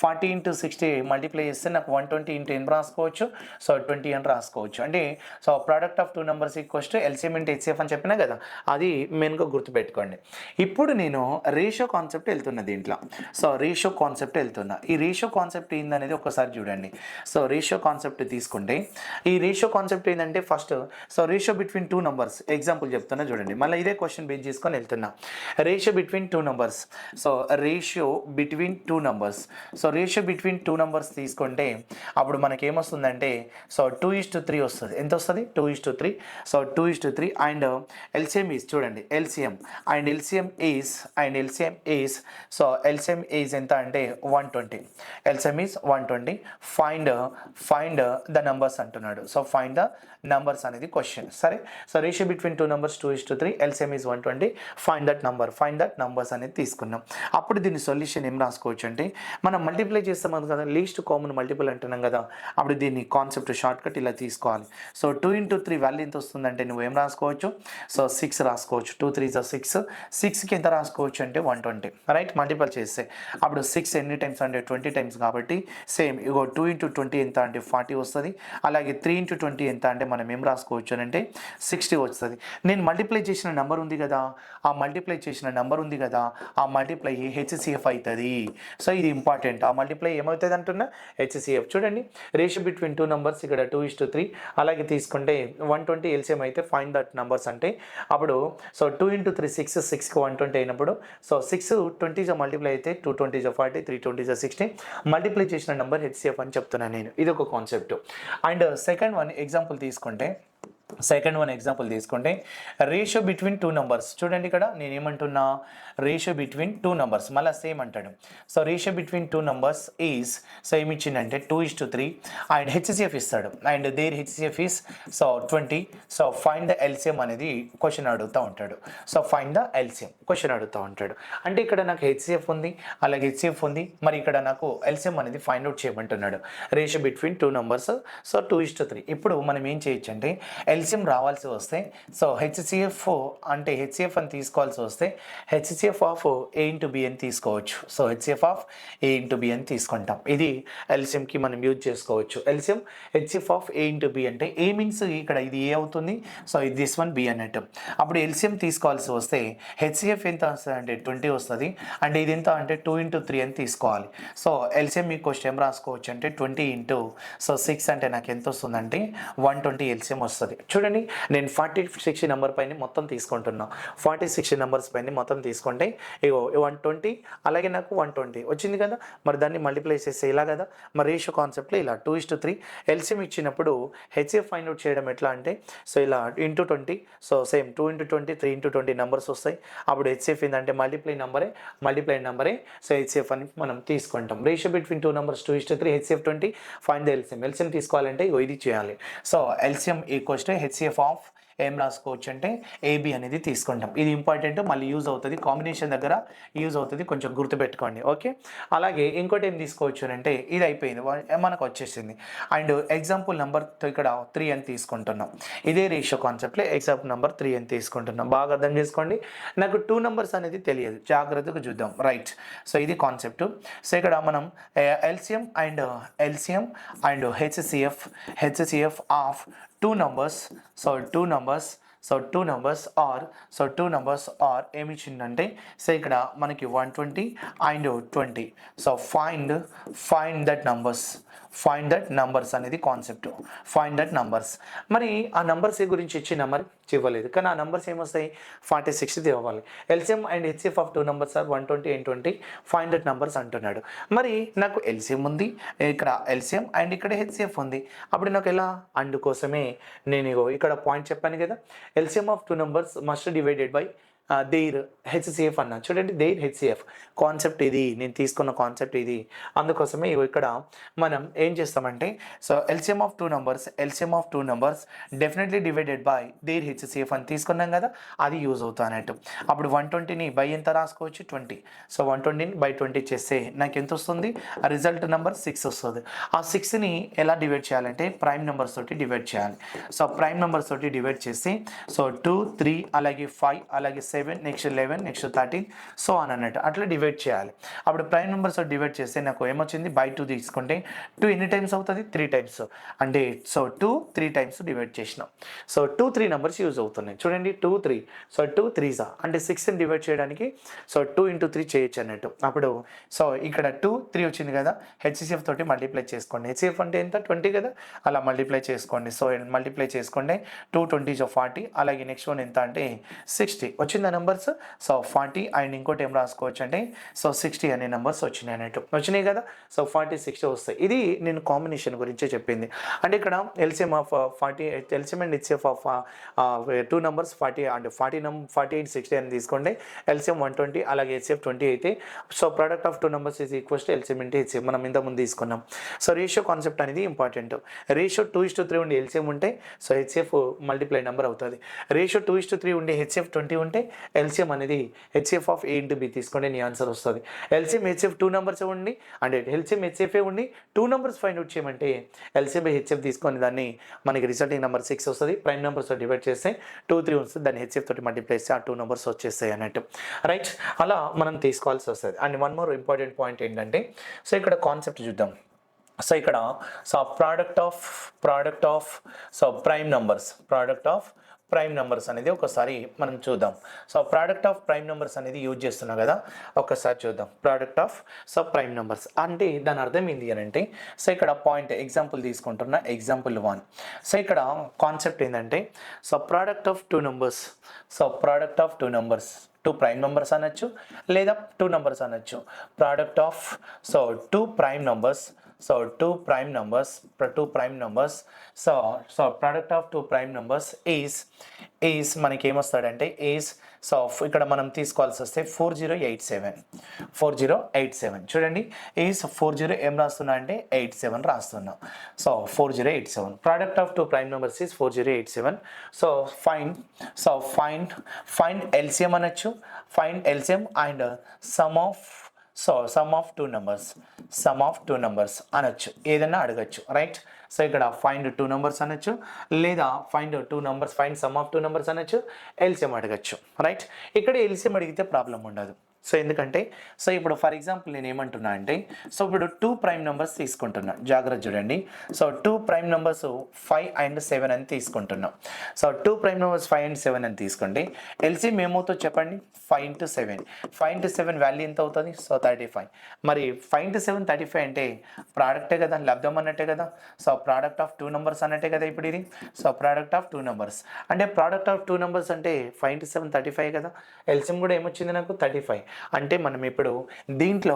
40 ఇంటూ 60 మల్టిప్లై చేస్తే నాకు 120 ఇంటూ ఎన్ని రాసుకోవచ్చు సో 20 అని రాసుకోవచ్చు. అంటే so product of two numbers equals to LCM into HCF అని చెప్పినా కదా. అది మెయిన్గా గుర్తుపెట్టుకోండి. ఇప్పుడు నేను రేషియో కాన్సెప్ట్ వెళ్తున్నా దీంట్లో. సో రేషియో కాన్సెప్ట్ వెళ్తున్నా. ఈ రేషియో కాన్సెప్ట్ ఏందనేది ఒకసారి చూడండి. సో రేషియో కాన్సెప్ట్ తీసుకుంటే ఈ రేషియో కాన్సెప్ట్ ఏంటంటే first so ratio between two numbers example చెప్తున్నా చూడండి. మళ్ళీ ఇదే క్వశ్చన్ బేస్ చేసుకొని వెళ్తున్నా. Ratio between two numbers. So ratio between two numbers. So ratio between two numbers తీసుకుంటే అప్పుడు మనకి ఏమొస్తుందంటే సో 2:3 వస్తుంది. ఎంత వస్తుంది 2:3. సో 2:3 అండ్ ఎల్సిఎం ఈజ్ చూడండి LCM is so LCM is ఎంత అంటే 120. LCM is 120. Find the numbers అంటున్నాడు. సో ఫైండ్ ద నెంబర్స్ అనేది క్వశ్చన్. సరే so ratio between two numbers 2:3 LCM is 120 find that numbers అనేది తీసుకున్నాం. అప్పుడు దీని సొల్యూషన్ ఏం రాసుకోవచ్చు అంటే మనం మల్టిప్లై చేస్తాం కదా, లీస్ట్ కామన్ మల్టిపుల్ అంటున్నాం కదా. అప్పుడు దీన్ని కాన్సెప్ట్ షార్ట్ కట్ ఇలా తీసుకోవాలి. సో 2 into 3 వాల్యూ ఎంత వస్తుందంటే నువ్వు ఏం రాసుకోవచ్చు సో 6 రాసుకోవచ్చు. 2 3 6. 6కి ఎంత రాసుకోవచ్చు అంటే 120 రైట్. మల్టిపుల్ చేస్తే అప్పుడు 6 ఎన్ని టైమ్స్ అంటే 20 టైమ్స్ కాబట్టి సేమ్ ఇగో 2 into 20 ఎంత అంటే 40 వస్తుంది. అలాగే 3 into 20 ఎంత అంటే మనం ఏం రాసుకోవచ్చు అంటే 60 వస్తుంది. నేను మల్టిప్లై చేసిన నెంబర్ ఉంది కదా, ఆ మల్టిప్లై హెచ్సిఎఫ్ అవుతుంది. సో ఇది ఇంపార్టెంట్. ఆ మల్టిప్లై ఏమవుతుంది అంటున్నా హెచ్సిఎఫ్. చూడండి రేషియో బిట్వీన్ టూ నెంబర్స్ ఇక్కడ 2:3 అలాగే తీసుకుంటే 120 ఎల్సిఎం అయితే ఫైండ్ దట్ నెంబర్స్ అంటే అప్పుడు సో 2 into 3 6. 6కి 120 అయినప్పుడు సో 6 20 మల్టిప్లై అయితే 2 20 40 3 20 60 మల్టిప్లై చేసిన నెంబర్ హెచ్సిఎఫ్ అని చెప్తున్నాను నేను. ఇది ఒక concept. And second one example తీసుకుంటే రేషియో బిట్వీన్ టూ నెంబర్స్. చూడండి ఇక్కడ నేను ఏమంటున్నా రేషియో బిట్వీన్ టూ నెంబర్స్ మళ్ళీ సేమ్ అంటాడు. So ratio between two numbers is so ఏమి ఇచ్చిందంటే 2:3 అండ్ హెచ్సిఎఫ్ ఇస్తాడు. And there HCF is so 20. So find the LCM అనేది క్వశ్చన్ అడుగుతూ ఉంటాడు. So find the LCM question అడుగుతూ ఉంటాడు. అంటే ఇక్కడ నాకు హెచ్సిఎఫ్ ఉంది అలాగే హెచ్సిఎఫ్ ఉంది. మరి ఇక్కడ నాకు ఎల్సిఎం అనేది ఫైండ్ అవుట్ చేయమంటున్నాడు. Ratio between two numbers so 2:3. ఇప్పుడు మనం ఏం చేయొచ్చు అంటే ఎల్సిఎం రావాల్సి వస్తే సో హెచ్సిఎఫ్ అంటే హెచ్సిఎఫ్ అని తీసుకోవాల్సి వస్తే HCF of A into B అని తీసుకోవచ్చు. So HCF of A into B అని తీసుకుంటాం. ఇది ఎల్సిఎంకి మనం యూజ్ చేసుకోవచ్చు. LCM HCF of A into B అంటే ఏ మీన్స్ ఇక్కడ ఇది ఏ అవుతుంది సో ఇది దిస్ వన్ B అన్నట్టు. అప్పుడు ఎల్సిఎం తీసుకోవాల్సి వస్తే హెచ్సిఎఫ్ ఎంత వస్తుంది అంటే 20 వస్తుంది. అంటే ఇది ఎంత అంటే 2 into 3 అని తీసుకోవాలి. సో ఎల్సిఎం మీకు క్వశ్చన్ రాసుకోవచ్చు అంటే 20 into సో 6 అంటే నాకు ఎంత వస్తుందంటే 120 ఎల్సిఎం వస్తుంది. చూడండి నేను 40 60 నెంబర్ పైన మొత్తం తీసుకుంటున్నా. 40 60 నెంబర్స్ పైన మొత్తం తీసుకుంటే ఇగో 120 అలాగే నాకు 120 వచ్చింది కదా. మరి దాన్ని మల్టిప్లై చేస్తే ఇలా కదా. మరి రేషియో కాన్సెప్ట్లో ఇలా 2:3 ఎల్సిఎం ఇచ్చినప్పుడు హెచ్సిఎఫ్ ఫైండ్ అవుట్ చేయడం ఎట్లా అంటే సో ఇలా into 20. So same 2 into 20 3 into 20 numbers వస్తాయి. అప్పుడు హెచ్సిఎఫ్ ఏంటంటే మల్టిప్లై నెంబరే సో హెచ్సిఎఫ్ అని మనం తీసుకుంటాం. Ratio between two numbers 2:3 HCF 20 find the LCM తీసుకోవాలంటే ఇగో ఇది చేయాలి. So LCM equals to HCF of ఏం రాసుకోవచ్చు అంటే ఏబి అనేది తీసుకుంటాం. ఇది ఇంపార్టెంట్, మళ్ళీ యూజ్ అవుతుంది, కాంబినేషన్ దగ్గర యూజ్ అవుతుంది, కొంచెం గుర్తుపెట్టుకోండి. ఓకే. అలాగే ఇంకోటి ఏం తీసుకోవచ్చు అంటే ఇది అయిపోయింది మనకు వచ్చేసింది. అండ్ ఎగ్జాంపుల్ నెంబర్ ఇక్కడ 3 అని తీసుకుంటున్నాం. ఇదే రేషియో కాన్సెప్ట్లో ఎగ్జాంపుల్ నెంబర్ 3 అని తీసుకుంటున్నాం. బాగా అర్థం చేసుకోండి. నాకు 2 నెంబర్స్ అనేది తెలియదు, జాగ్రత్తగా చూద్దాం. రైట్. సో ఇది కాన్సెప్ట్. సో ఇక్కడ మనం LCM and HCF of 2 numbers. So 2 numbers. So two numbers are ఏమి ఇచ్చిందంటే సో ఇక్కడ మనకి 120 and 20. So find that numbers అనేది కాన్సెప్ట్. Find that numbers. మరి ఆ నంబర్స్ గురించి ఇచ్చిన మరి ఇవ్వలేదు, కానీ ఆ నంబర్స్ ఏమొస్తాయి 40 60 ఇవ్వాలి. LCM and HCF of 2 numbers are 120 and 20. Find that numbers అంటున్నాడు. మరి నాకు ఎల్సిఎం ఉంది, ఇక్కడ ఎల్సిఎం అండ్ ఇక్కడ హెచ్సిఎఫ్ ఉంది. అప్పుడు నాకు ఎలా? అందుకోసమే నేను ఇక్కడ పాయింట్ చెప్పాను కదా, LCM of 2 numbers must divided by their HCF అన్న. చూడండి, దేర్ హెచ్సిఎఫ్ కాన్సెప్ట్ ఇది, నేను తీసుకున్న కాన్సెప్ట్ ఇది. అందుకోసమే ఇక్కడ మనం ఏం చేస్తామంటే so LCM of 2 numbers definitely divided by their HCF అని తీసుకున్నాం కదా, అది యూజ్ అవుతా అన్నట్టు. అప్పుడు 120ని బై ఎంత రాసుకోవచ్చు? 20. సో 120ని బై 20 చేస్తే నాకు ఎంత వస్తుంది? రిజల్ట్ నెంబర్ 6 వస్తుంది. ఆ 6ని ఎలా డివైడ్ చేయాలంటే ప్రైమ్ నెంబర్స్ తోటి డివైడ్ చేయాలి. సో ప్రైమ్ నెంబర్స్ తోటి డివైడ్ చేసి సో 2 3 అలాగే 5 అలాగే 7 నెక్స్ట్ 11 నెక్స్ట్ 13 సో అని అన్నట్టు అట్లా డివైడ్ చేయాలి. అప్పుడు ప్రైమ్ నెంబర్స్ డివైడ్ చేస్తే నాకు ఏమొచ్చింది? బై 2 తీసుకుంటే 2 ఎన్ని టైమ్స్ అవుతుంది? 3 times. అంటే సో 2 3 times డివైడ్ చేసినాం. సో 2 3 నెంబర్స్ యూజ్ అవుతున్నాయి. చూడండి 2 3. సో 2 3s అంటే 6ని డివైడ్ చేయడానికి సో 2 into 3 చేయొచ్చు అన్నట్టు. అప్పుడు సో ఇక్కడ 2 3 వచ్చింది కదా, హెచ్సిఎఫ్ తోటి మల్టిప్లై చేసుకోండి. హెచ్సిఎఫ్ అంటే ఎంత? 20 కదా, అలా మల్టిప్లై చేసుకోండి. సో మల్టిప్లై చేసుకోండి. 2 20s 40 అలాగే నెక్స్ట్ వన్ ఎంత అంటే 60 వచ్చింది నెంబర్స్. సో 40 అండ్ ఇంకోటి ఏం రాసుకోవచ్చు అంటే సో 60 అనే నెంబర్స్ వచ్చినాయి అన్నట్టు. వచ్చినాయి కదా, సో 40 60 వస్తాయి. ఇది నేను కాంబినేషన్ గురించే చెప్పింది. అంటే ఇక్కడ LCM of 40 LCM and HCF of 2 numbers 40 and 48 60 అని తీసుకోండి. ఎల్సిఎం 120 అలాగే హెచ్సిఎఫ్ 20 అయితే so product of 2 numbers is equals to LCM into HCF. మనం ఇంతకుముందు తీసుకున్నాం. సో రేషియో కాన్సెప్ట్ అనేది ఇంపార్టెంట్. రేషియో 2:3 ఉండి ఎల్సిఎం ఉంటే సో హెచ్సిఎఫ్ మల్టిప్లై నెంబర్ అవుతుంది. రేషియో 2:3 ఉండి హెచ్సిఎఫ్ 20 ఉంటే ఎల్సిఎం అనేది HCF of A into B తీసుకోండి, నీ ఆన్సర్ వస్తుంది. ఎల్సిఎం హెచ్సిఎఫ్ 2 numbers ఉండి అంటే ఎల్సిఎం హెచ్సిఎఫ్ ఉండి 2 numbers ఫైండ్ అవుట్ చేయమంటే ఎల్సిఎం బై హెచ్సిఎఫ్ తీసుకొని దాన్ని మనకి రిజల్టింగ్ నెంబర్ 6 వస్తుంది. ప్రైమ్ నెంబర్స్ డివైడ్ చేస్తే 2 3 వస్తుంది, దాన్ని హెచ్సిఎఫ్ తోటి మల్టిప్లై చేస్తే ఆ 2 numbers వచ్చేస్తాయి అన్నట్టు. రైట్, అలా మనం తీసుకోవాల్సి వస్తుంది. And one more important point ఏంటంటే సో ఇక్కడ కాన్సెప్ట్ చూద్దాం. సో ఇక్కడ so product of so prime numbers అనేది ఒకసారి మనం చూద్దాం. So product of prime numbers అనేది యూజ్ చేస్తున్నాం కదా, ఒకసారి చూద్దాం. Product of so prime numbers అంటే దాని అర్థం ఏంటి అని అంటే సో ఇక్కడ పాయింట్ ఎగ్జాంపుల్ తీసుకుంటున్నా, ఎగ్జాంపుల్ 1. సో ఇక్కడ కాన్సెప్ట్ ఏంటంటే so product of 2 numbers. So product of 2 numbers 2 prime numbers అనొచ్చు లేదా 2 numbers అనొచ్చు. Product of so 2 prime numbers. So 2 prime numbers so product of 2 prime numbers is మనకి ఏమొస్తాడంటే is so ఇక్కడ మనం తీసుకోవాల్సి వస్తే 4087 చూడండి. ఈజ్ 40 ఏం రాస్తున్నా అంటే 87 రాస్తున్నా. So 4087 product of 2 prime numbers is 4087. So find LCM అనొచ్చు, find LCM and sum of 2 numbers అనొచ్చు, ఏదైనా అడగచ్చు. రైట్, సో ఇక్కడ ఫైండ్ 2 numbers అనొచ్చు లేదా ఫైండ్ సమ్ ఆఫ్ 2 numbers అనొచ్చు, ఎల్సిఎం అడగచ్చు. రైట్, ఇక్కడ ఎల్సిఎం అడిగితే ప్రాబ్లం ఉండదు. సో ఎందుకంటే సో ఇప్పుడు ఫర్ ఎగ్జాంపుల్ నేను ఏమంటున్నా అంటే సో ఇప్పుడు 2 prime numbers తీసుకుంటున్నా, జాగ్రత్త చూడండి. సో 2 prime numbers 5 and 7 అని తీసుకుంటున్నాం. సో 2 prime numbers 5 and 7 అని తీసుకోండి. ఎల్సిఎం ఏమవుతుందో చెప్పండి? 5 into 7 వాల్యూ ఎంత అవుతుంది? సో 35. మరి 5 into 7 35 అంటే ప్రోడక్టే కదా, లబ్ధం అన్నట్టే కదా. సో ప్రోడక్ట్ ఆఫ్ 2 numbers అన్నట్టే కదా ఇప్పుడు ఇది. సో ప్రోడక్ట్ ఆఫ్ 2 numbers అంటే ప్రోడక్ట్ ఆఫ్ 2 numbers అంటే 5 into 7 35 కదా. ఎల్సిఎం కూడా ఏమొచ్చింది నాకు? 35. అంటే మనం ఇప్పుడు దీంట్లో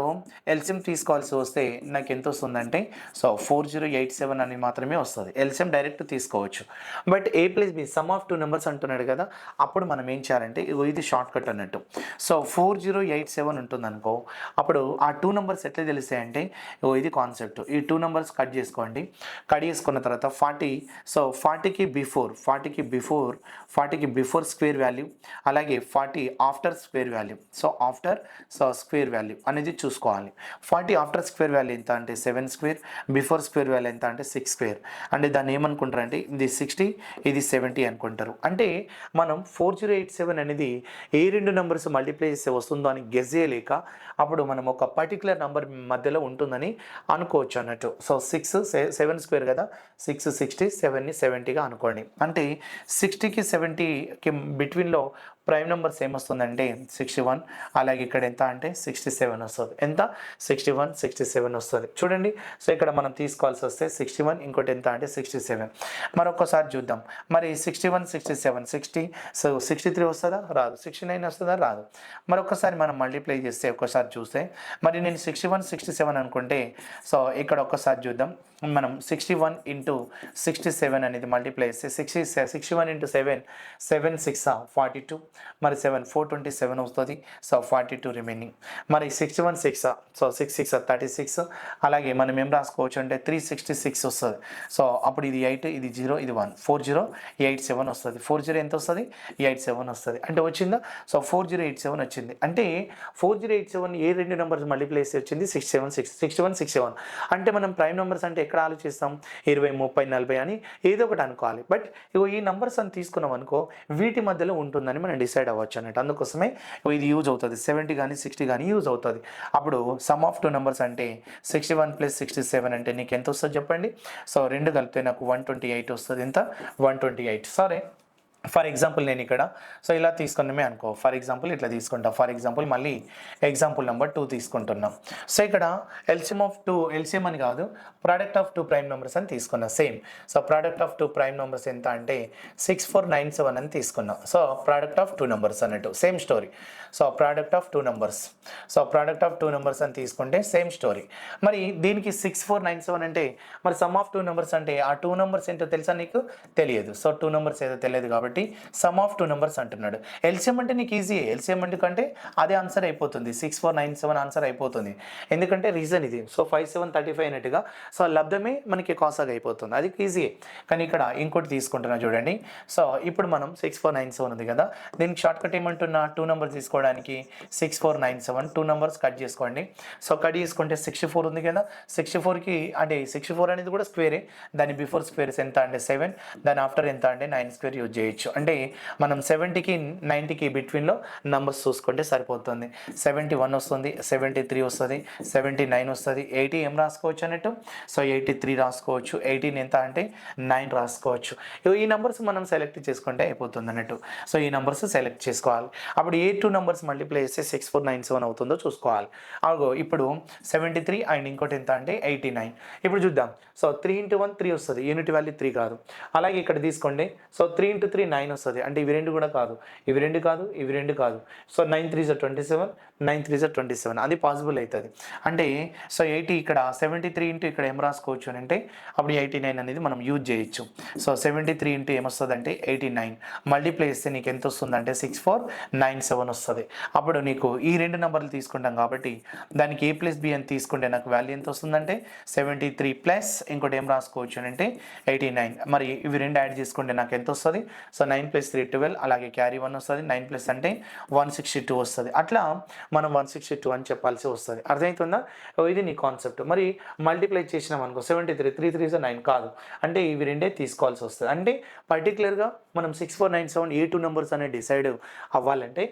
ఎల్సిఎం తీసుకోవాల్సి వస్తే నాకు ఎంత వస్తుందంటే సో 4087 అని మాత్రమే వస్తుంది. ఎల్సిఎం డైరెక్ట్ తీసుకోవచ్చు. But A + B some of 2 numbers అంటున్నాడు కదా, అప్పుడు మనం ఏం చేయాలంటే ఇది షార్ట్ కట్ అన్నట్టు. సో 4087 ఉంటుంది అనుకో, అప్పుడు ఆ 2 numbers ఎట్లా తెలుస్తాయంటే ఇది కాన్సెప్ట్. ఈ 2 numbers కట్ చేసుకోండి. కట్ చేసుకున్న తర్వాత 40 సో 40కి బిఫోర్ స్క్వేర్ వాల్యూ అలాగే 40 after square value. So after after so square value అనేది చూసుకోవాలి. 40 ఆఫ్టర్ స్క్వేర్ వాల్యూ ఎంత అంటే 7 స్క్వేర్, బిఫోర్ స్క్వేర్ వాల్యూ ఎంత అంటే 6 స్క్వేర్. అంటే దాన్ని ఏమనుకుంటారంటే ఇది 60 ఇది 70 అనుకుంటారు. అంటే మనం 4087 అనేది ఏ రెండు నెంబర్స్ మల్టిప్లై చేస్తే వస్తుందో అని గెస్ చేయలేక అప్పుడు మనం ఒక పర్టికులర్ నెంబర్ మధ్యలో ఉంటుందని అనుకోవచ్చు అన్నట్టు. సో 7 స్క్వేర్ కదా, 6 60, 7ని 70గా అనుకోండి. అంటే 60కి 70కి బిట్వీన్లో ప్రైమ్ నెంబర్స్ ఏమొస్తుందంటే 61, అలాగే ఇక్కడ ఎంత అంటే 67 వస్తుంది. ఎంత 61 67 వస్తుంది చూడండి. సో ఇక్కడ మనం తీసుకోవాల్సి వస్తే 61, ఇంకోటి ఎంత అంటే 67. మరొకసారి చూద్దాం. మరి 61 67 60, సో 63 వస్తుందా రాదు, 69 వస్తుందా రాదు. మరొకసారి మనం మల్టిప్లై చేస్తే ఒకసారి చూస్తే మరి నేను 61 67 అనుకుంటే సో ఇక్కడ ఒక్కసారి చూద్దాం. మనం 61 ఇంటూ 67 అనేది మల్టిప్లై చేస్తే 61 ఇంటూ 7 7 6 42, మరి 7 427 వస్తుంది. So 42 remaining. మరి 61 6 సో 6 6 36, అలాగే మనం ఏం రాసుకోవచ్చు అంటే 366 వస్తుంది. సో అప్పుడు ఇది 8 ఇది 0 ఇది 1 4087 వస్తుంది. 40 ఎంత వస్తుంది 87 వస్తుంది. అంటే వచ్చిందా? సో 4087 వచ్చింది. అంటే 4087 ఏ రెండు నెంబర్స్ మల్టిప్లై చేసి వచ్చింది 61 67. అంటే మనం ప్రైమ్ నెంబర్స్ అంటే ఎక్కడ ఆలోచిస్తాం 20 30 40 అని ఏదో ఒకటి అనుకోవాలి. బట్ ఇగో ఈ నెంబర్స్ అని తీసుకున్నాం అనుకో వీటి మధ్యలో ఉంటుందని మనం డిసైడ్ అవ్వచ్చు అన్నట్టు. అందుకోసమే ఇది యూజ్ అవుతుంది. 70 కానీ 60 కానీ యూజ్ అవుతుంది. అప్పుడు సమ్ ఆఫ్ టూ నెంబర్స్ అంటే 61 + 67 అంటే నీకు ఎంత వస్తుంది చెప్పండి. సో రెండు కలిపితే నాకు 128 వస్తుంది. ఎంత 128. సరే ఫర్ ఎగ్జాంపుల్ నేను ఇక్కడ సో ఇలా తీసుకున్నామే అనుకో. ఫర్ ఎగ్జాంపుల్ ఇట్లా తీసుకుంటా. ఫర్ ఎగ్జాంపుల్ మళ్ళీ ఎగ్జాంపుల్ నెంబర్ 2 తీసుకుంటున్నాం. సో ఇక్కడ ఎల్సిఎం అని కాదు, product of two prime numbers అని తీసుకున్నా same. So product of two prime numbers ఎంత అంటే 6497 అని తీసుకున్నాం. So product of two numbers అన్నట్టు same story. So product of two numbers, so product of two numbers అని తీసుకుంటే సేమ్ స్టోరీ. మరి దీనికి 6497 అంటే మరి సమ్ ఆఫ్ టూ నెంబర్స్ అంటే ఆ టూ నెంబర్స్ ఏంటో తెలుసా నీకు? తెలియదు. సో టూ నెంబర్స్ ఏదో తెలియదు కాబట్టి సమ్ ఆఫ్ టూ నెంబర్స్ అంటున్నాడు. ఎల్సిఎం అంటే నీకు ఈజీ. ఎల్సిఎం ఎందుకంటే అదే ఆన్సర్ అయిపోతుంది. 6497 ఆన్సర్ అయిపోతుంది. ఎందుకంటే రీజన్ ఇది. సో 5735 అన్నట్టుగా సో లబ్ధమే మనకి కాసాగా అయిపోతుంది. అది ఈజీ. కానీ ఇక్కడ ఇంకోటి తీసుకుంటున్నా చూడండి. సో ఇప్పుడు మనం 6497 ఉంది కదా, దీనికి షార్ట్ కట్ ఏమంటున్నా టూ నెంబర్స్ తీసుకోవడానికి 6497 టూ నెంబర్స్ కట్ చేసుకోండి. సో కట్ చేసుకుంటే 64 ఉంది కదా, 64కి అంటే 64 అనేది కూడా స్క్వేరే. దాని బిఫోర్ స్క్వేర్స్ ఎంత అంటే 7, దాని ఆఫ్టర్ ఎంత అంటే 9 స్క్వేర్ యూజ్ చేయొచ్చు. అంటే మనం 70కి 90కి బిట్వీన్లో నంబర్స్ చూసుకుంటే సరిపోతుంది. 71 వస్తుంది, 73 వస్తుంది, 79 వస్తుంది, 80 ఏం రాసుకోవచ్చు అన్నట్టు. సో 83 రాసుకోవచ్చు, 18 ఎంత అంటే 9 రాసుకోవచ్చు. ఈ నెంబర్స్ మనం సెలెక్ట్ చేసుకుంటే అయిపోతుంది అన్నట్టు. సో ఈ నెంబర్స్ సెలెక్ట్ చేసుకోవాలి. అప్పుడు ఏ టూ నెంబర్స్ మల్టిప్లై చేస్తే 6497 అవుతుందో చూసుకోవాలి. అగో ఇప్పుడు 73 అండ్ ఇంకోటి ఎంత అంటే 89. ఇప్పుడు చూద్దాం. సో 3 × 1 3 వస్తుంది, యూనిట్ వాల్యూ 3 కాదు. అలాగే ఇక్కడ తీసుకోండి. సో 3 × 3 9 వస్తుంది. అంటే ఇవి రెండు కూడా కాదు, ఇవి రెండు కాదు, ఇవి రెండు కాదు. సో 9 3 = 27, 9 3 = 27. అది పాసిబుల్ అవుతుంది. అంటే సో 80 ఇక్కడ 73 ఇంటూ ఇక్కడ ఏం రాసుకోవచ్చు అని అంటే అప్పుడు 89 అనేది మనం యూజ్ చేయొచ్చు. సో 73 ఇంటూ ఏమొస్తుంది అంటే 89 మల్టిప్లై చేస్తే నీకు ఎంత వస్తుంది అంటే 6497 వస్తుంది. అప్పుడు నీకు ఈ రెండు నెంబర్లు తీసుకుంటాం కాబట్టి దానికి A + B అని తీసుకుంటే నాకు వాల్యూ ఎంత వస్తుందంటే 73 ప్లస్ ఇంకోటి ఏం రాసుకోవచ్చు అని అంటే 89. మరి ఇవి రెండు యాడ్ చేసుకుంటే నాకు ఎంత వస్తుంది? సో 9 + 3 12, అలాగే క్యారీ 1 వస్తుంది. 9 ప్లస్ అంటే 162 వస్తుంది. అట్లా మనం 162 అని చెప్పాల్సి వస్తుంది. అర్థమవుతుందా? ఇది నీ కాన్సెప్ట్. మరి మల్టిప్లై చేసినాం అనుకో 73 3 3 = 9 కాదు, అంటే ఇవి రెండే తీసుకోవాల్సి వస్తుంది. అంటే పర్టికులర్గా మనం 6497 ఏ టూ నెంబర్స్ అనేది డిసైడ్ అవ్వాలంటే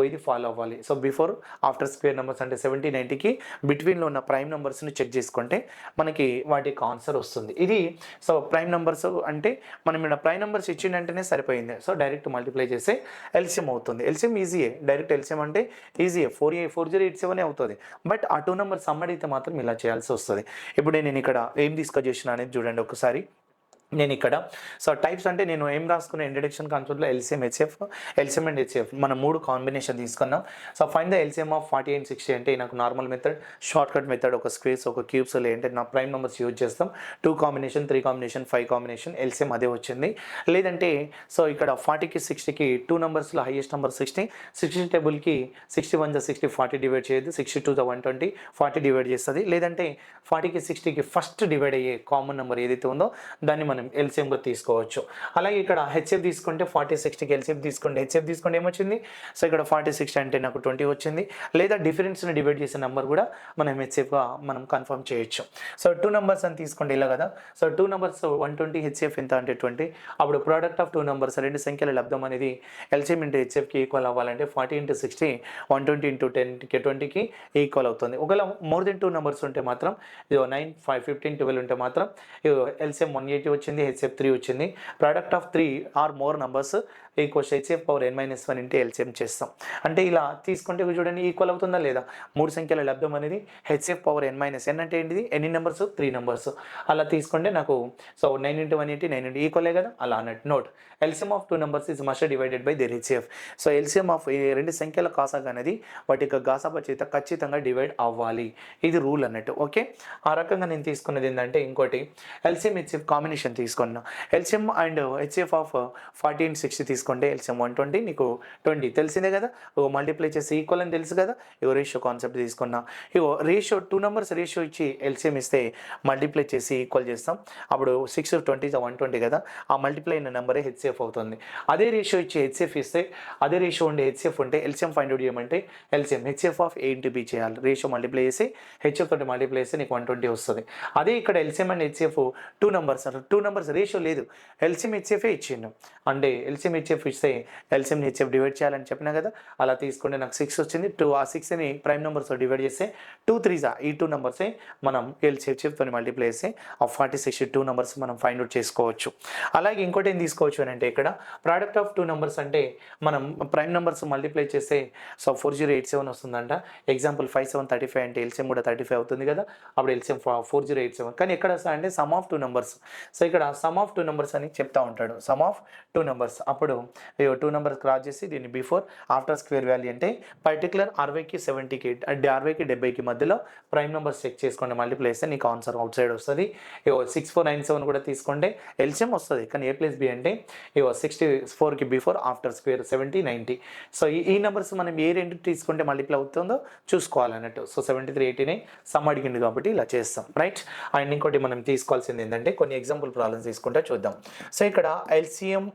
ఇది ఫాలో అవ్వాలి. So before after square numbers అంటే 70 90కి బిట్వీన్లో ఉన్న ప్రైమ్ నెంబర్స్ని చెక్ చేసుకుంటే మనకి వాటికి ఆన్సర్ వస్తుంది. ఇది సో ప్రైమ్ నెంబర్స్ అంటే మనం ఇక్కడ ప్రైమ్ నెంబర్స్ ఇచ్చిందంటేనే సరిపోయింది. సో డైరెక్ట్ మల్టిప్లై చేస్తే ఎల్సిఎం అవుతుంది. ఎల్సిఎం ఈజీయే, డైరెక్ట్ ఎల్సిఎం అంటే ఈజీయే 4087 అవుతుంది. బట్ ఆ టూ నెంబర్ సమ్ అడిగితే మాత్రం ఇలా చేయాల్సి వస్తుంది. ఇప్పుడు నేను ఇక్కడ ఏం డిస్కస్ చేసిన అనేది చూడండి ఒకసారి. నేను ఇక్కడ సో టైప్స్ అంటే నేను ఏం రాసుకున్న ఇంట్రడక్షన్ కాన్సెప్ట్లో LCM HF, LCM and HF మనం మూడు కాంబినేషన్ తీసుకున్నాం. So find the LCM of 48 60 అంటే నాకు normal method, short cut method, ఒక స్క్వేర్స్ ఒక క్యూబ్స్ ఏంటంటే నా ప్రైమ్ నెంబర్స్ యూజ్ చేస్తాం. 2 కాంబినేషన్ 3 కాంబినేషన్ 5 కాంబినేషన్ ఎల్సిఎం అదే వచ్చింది. లేదంటే సో ఇక్కడ 40కి 60కి టూ నెంబర్స్లో హైయెస్ట్ నెంబర్ 60 టేబుల్కి 61 × 60 40 డివైడ్ చేయదు, 62 × 120 40 డివైడ్ చేస్తుంది. లేదంటే 40కి 60కి ఫస్ట్ డివైడ్ అయ్యే కామన్ నెంబర్ ఏదైతే ఉందో దాన్ని మనం మనం ఎల్సిఎంగా తీసుకోవచ్చు. అలాగే ఇక్కడ హెచ్ఎఫ్ తీసుకుంటే 40/60కి హెచ్ఎఫ్ తీసుకుంటే ఏమొచ్చింది? సో ఇక్కడ 40/60 అంటే నాకు 20 వచ్చింది. లేదా డిఫరెన్స్ని డివైడ్ చేసే నెంబర్ కూడా మనం హెచ్ఎఫ్గా మనం కన్ఫర్మ్ చేయొచ్చు. సో 2 నెంబర్స్ అని తీసుకుంటే ఇలా కదా. సో 2 నెంబర్స్ 120 హెచ్ఎఫ్ ఎంత అంటే 20. అప్పుడు ప్రోడక్ట్ ఆఫ్ 2 నెంబర్స్ రెండు సంఖ్యల లబ్ధం అనేది ఎల్సిఎం ఇంటూ హెచ్ఎఫ్కి ఈక్వల్ అవ్వాలంటే 40/60 120 ఇంటూ 20కి ఈక్వల్ అవుతుంది. ఒకవేళ మోర్ దెన్ 2 నెంబర్స్ ఉంటే మాత్రం 9, 5, 15, 12 ఉంటే మాత్రం ఎల్సిఎం 180 వచ్చింది, హెచ్ఎఫ్ 3 వచ్చింది. Product of 3 or more numbers equals HF power n-1 into LCM చేస్తాం. అంటే ఇలా తీసుకుంటే చూడండి ఈక్వల్ అవుతుందా లేదా. 3 సంఖ్యల లబ్ధం అనేది హెచ్ఎఫ్ పవర్ n-n అంటే ఏంటిది? ఎన్ని నెంబర్స్? 3 నెంబర్స్. అలా తీసుకుంటే నాకు సో 9 ఇంటూ 180 9 ఇంటూ ఈక్వలే కదా. అలా అన్నట్టు note LCM of 2 numbers is must divided by their HF. So LCM of రెండు సంఖ్యల కాసాగా అనేది వాటి యొక్క గాసాబా చేత ఖచ్చితంగా డివైడ్ అవ్వాలి. ఇది రూల్ అన్నట్టు. ఓకే, ఆ రకంగా నేను తీసుకున్నది ఏంటంటే ఇంకోటి ఎల్సిఎం హెచ్ఎఫ్ కాంబినేషన్ తీసుకున్నా. LCM and HF of 40 and 60 తీసుకుంటే ఎల్సిఎం 120 నీకు 20 తెలిసిందే కదా. మల్టిప్లై చేసి ఈక్వల్ అని తెలుసు కదా. రేషియో కాన్సెప్ట్ తీసుకున్నా. రేషియో 2 నెంబర్స్ రేషియో ఇచ్చి ఎల్సిఎం ఇస్తే మల్టిప్లై చేసి ఈక్వల్ చేస్తాం. అప్పుడు 6 20 120 కదా. ఆ మల్టిప్లై అయిన నెంబరే హెచ్సిఎఫ్ అవుతుంది. అదే రేషియో ఇచ్చి హెచ్సిఎఫ్ ఇస్తే అదే రేషియో ఉండే హెచ్సిఎఫ్ ఉంటే ఎల్సిఎం ఫైండ్ అవుట్ చేయమంటే LCM HCF of A into B చేయాలి. రేషియో మల్టిప్లై చేసి హెచ్ఎఫ్ తోటి మల్టిప్లై చేస్తే నీకు 120 వస్తుంది. అదే ఇక్కడ LCM and HCF 2 numbers ratio లేదు. ఎల్సిఎం హెచ్సిఎఫ్ ఇచ్చిండు అంటే ఎల్సిఎం హెచ్సిఎఫ్ ఇస్తే ఎల్సిఎం హెచ్సిఎఫ్ డివైడ్ చేయాలని చెప్పినా కదా. అలా తీసుకుంటే నాకు 6 వచ్చింది. ఆ 6ని ప్రైమ్ నెంబర్స్తో డివైడ్ చేస్తే 2 3s ఈ 2 నెంబర్సే మనం హెచ్సిఎఫ్తో మల్టిప్లై చేస్తే ఆ 40/60 2 నెంబర్స్ మనం ఫైండ్ అవుట్ చేసుకోవచ్చు. అలాగే ఇంకోటి ఏం తీసుకోవచ్చు అని అంటే ఇక్కడ ప్రోడక్ట్ ఆఫ్ 2 నెంబర్స్ అంటే మనం ప్రైమ్ నెంబర్స్ మల్టిప్లై చేస్తే సో 4087 వస్తుందంట. ఎగ్జాంపుల్ 5 7 35 అంటే ఎల్సిఎం కూడా 35 అవుతుంది కదా. అప్పుడు ఎల్సిఎం 4087. కానీ ఎక్కడ వస్తాయి అంటే సమ్ ఆఫ్ 2 నెంబర్స్. సో ఇక్కడ సమ్ ఆఫ్ 2 నెంబర్స్ అని చెప్తా ఉంటాడు. సమ్ ఆఫ్ 2 నెంబర్స్ అప్పుడు 2 నెంబర్స్ క్రాస్ చేసి దీన్ని బిఫోర్ ఆఫ్టర్ స్క్వేర్ వాల్యూ అంటే పర్టికులర్ 60కి 70కి 60కి 70కి మధ్యలో ప్రైమ్ నెంబర్స్ చెక్ చేసుకోండి. మల్టిప్లై చేస్తే నీకు ఆన్సర్ అవుట్ సైడ్ వస్తుంది. 6497 కూడా తీసుకుంటే ఎల్సిఎం వస్తుంది. కానీ A+B అంటే 64కి బిఫోర్ ఆఫ్టర్ స్క్వేర్ 70 90. సో ఈ నెంబర్స్ మనం ఏ రెండు తీసుకుంటే మల్టిప్లై అవుతుందో చూసుకోవాలన్నట్టు. సో 73 89 సమ్ అడిగింది కాబట్టి ఇలా చేస్తాం. రైట్. అండ్ ఇంకోటి మనం తీసుకోవాల్సింది ఏంటంటే కొన్ని ఎగ్జాంపుల్ ప్రాబ్లమ్స్ తీసుకుంటే చూద్దాం. సో ఇక్కడ ఎల్సిఎం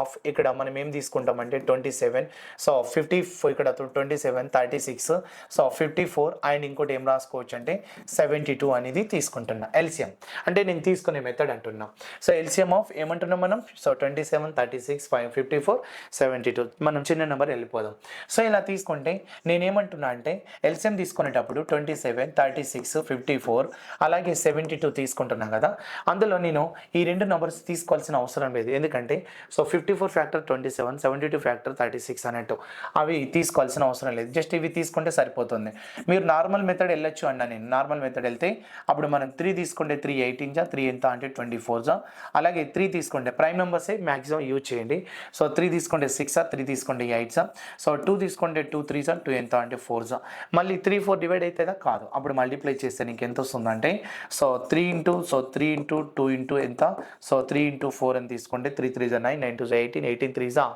ఆఫ్ ఇక్కడ మనం ఏం తీసుకుంటామంటే 27. సో 50 ఇక్కడ 27 36 సో 54 అండ్ ఇంకోటి ఏం రాసుకోవచ్చు అంటే 72 అనేది తీసుకుంటున్నా ఎల్సిఎం. అంటే నేను తీసుకునే మెథడ్ అంటున్నా. సో ఎల్సిఎం ఆఫ్ ఏమంటున్నాం మనం? సో 27 36 54 72 మనం చిన్న నెంబర్ వెళ్ళిపోదాం. సో ఇలా తీసుకుంటే నేనేమంటున్నా అంటే ఎల్సిఎం తీసుకునేటప్పుడు 27 36 54 అలాగే 72 తీసుకుంటున్నా కదా. అందులో నేను ఈ రెండు నెంబర్స్ తీసుకోవాల్సిన అవసరం లేదు. ఎందుకంటే సో 54 ఫ్యాక్టర్ 27 72 ఫ్యాక్టర్ 36 అన్నట్టు అవి తీసుకోవాల్సిన అవసరం లేదు. జస్ట్ ఇవి తీసుకుంటే సరిపోతుంది. మీరు నార్మల్ మెథడ్ వెళ్ళొచ్చు అన్న. నేను నార్మల్ మెథడ్ వెళ్తే అప్పుడు మనం 3 తీసుకుంటే 3 18 3 ఎంత అంటే 24 అలాగే 3 తీసుకుంటే ప్రైమ్ నెంబర్సే మ్యాక్సిమం యూజ్ చేయండి. సో 3 తీసుకుంటే 6 3 తీసుకుంటే 8 సో 2 తీసుకుంటే 2 3 2 ఎంత అంటే 4 మళ్ళీ 3 4 డివైడ్ అవుతుందా? కాదు. అప్పుడు మల్టిప్లై చేస్తే నీకు ఎంత వస్తుందంటే సో 3 ఇంటూ 2 ఇంటూ ఎంత సో 3 ఇంటూ 4 అని తీసుకుంటే 3 3 9 9 2 18 18 3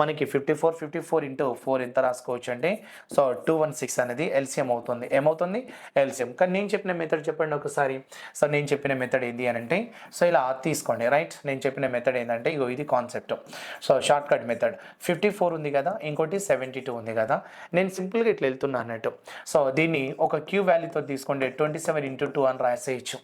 మనకి 54 ఇంటూ 4 ఎంత రాసుకోవచ్చు అంటే సో 216 అనేది ఎల్సిఎం అవుతుంది. ఏమవుతుంది? ఎల్సిఎం. కానీ నేను చెప్పిన మెథడ్ చెప్పండి ఒకసారి. సో నేను చెప్పిన మెథడ్ ఏంటి అని అంటే సో ఇలా తీసుకోండి. రైట్. నేను చెప్పిన మెథడ్ ఏంటంటే ఇగో ఇది concept. So short cut method 54 ఉంది కదా, ఇంకోటి 72 ఉంది కదా. నేను సింపుల్గా ఇట్లా వెళ్తున్నా అన్నట్టు. సో దీన్ని ఒక క్యూ వాల్యూతో తీసుకుంటే 27 ఇంటూ 2 అని రాసేయచ్చు.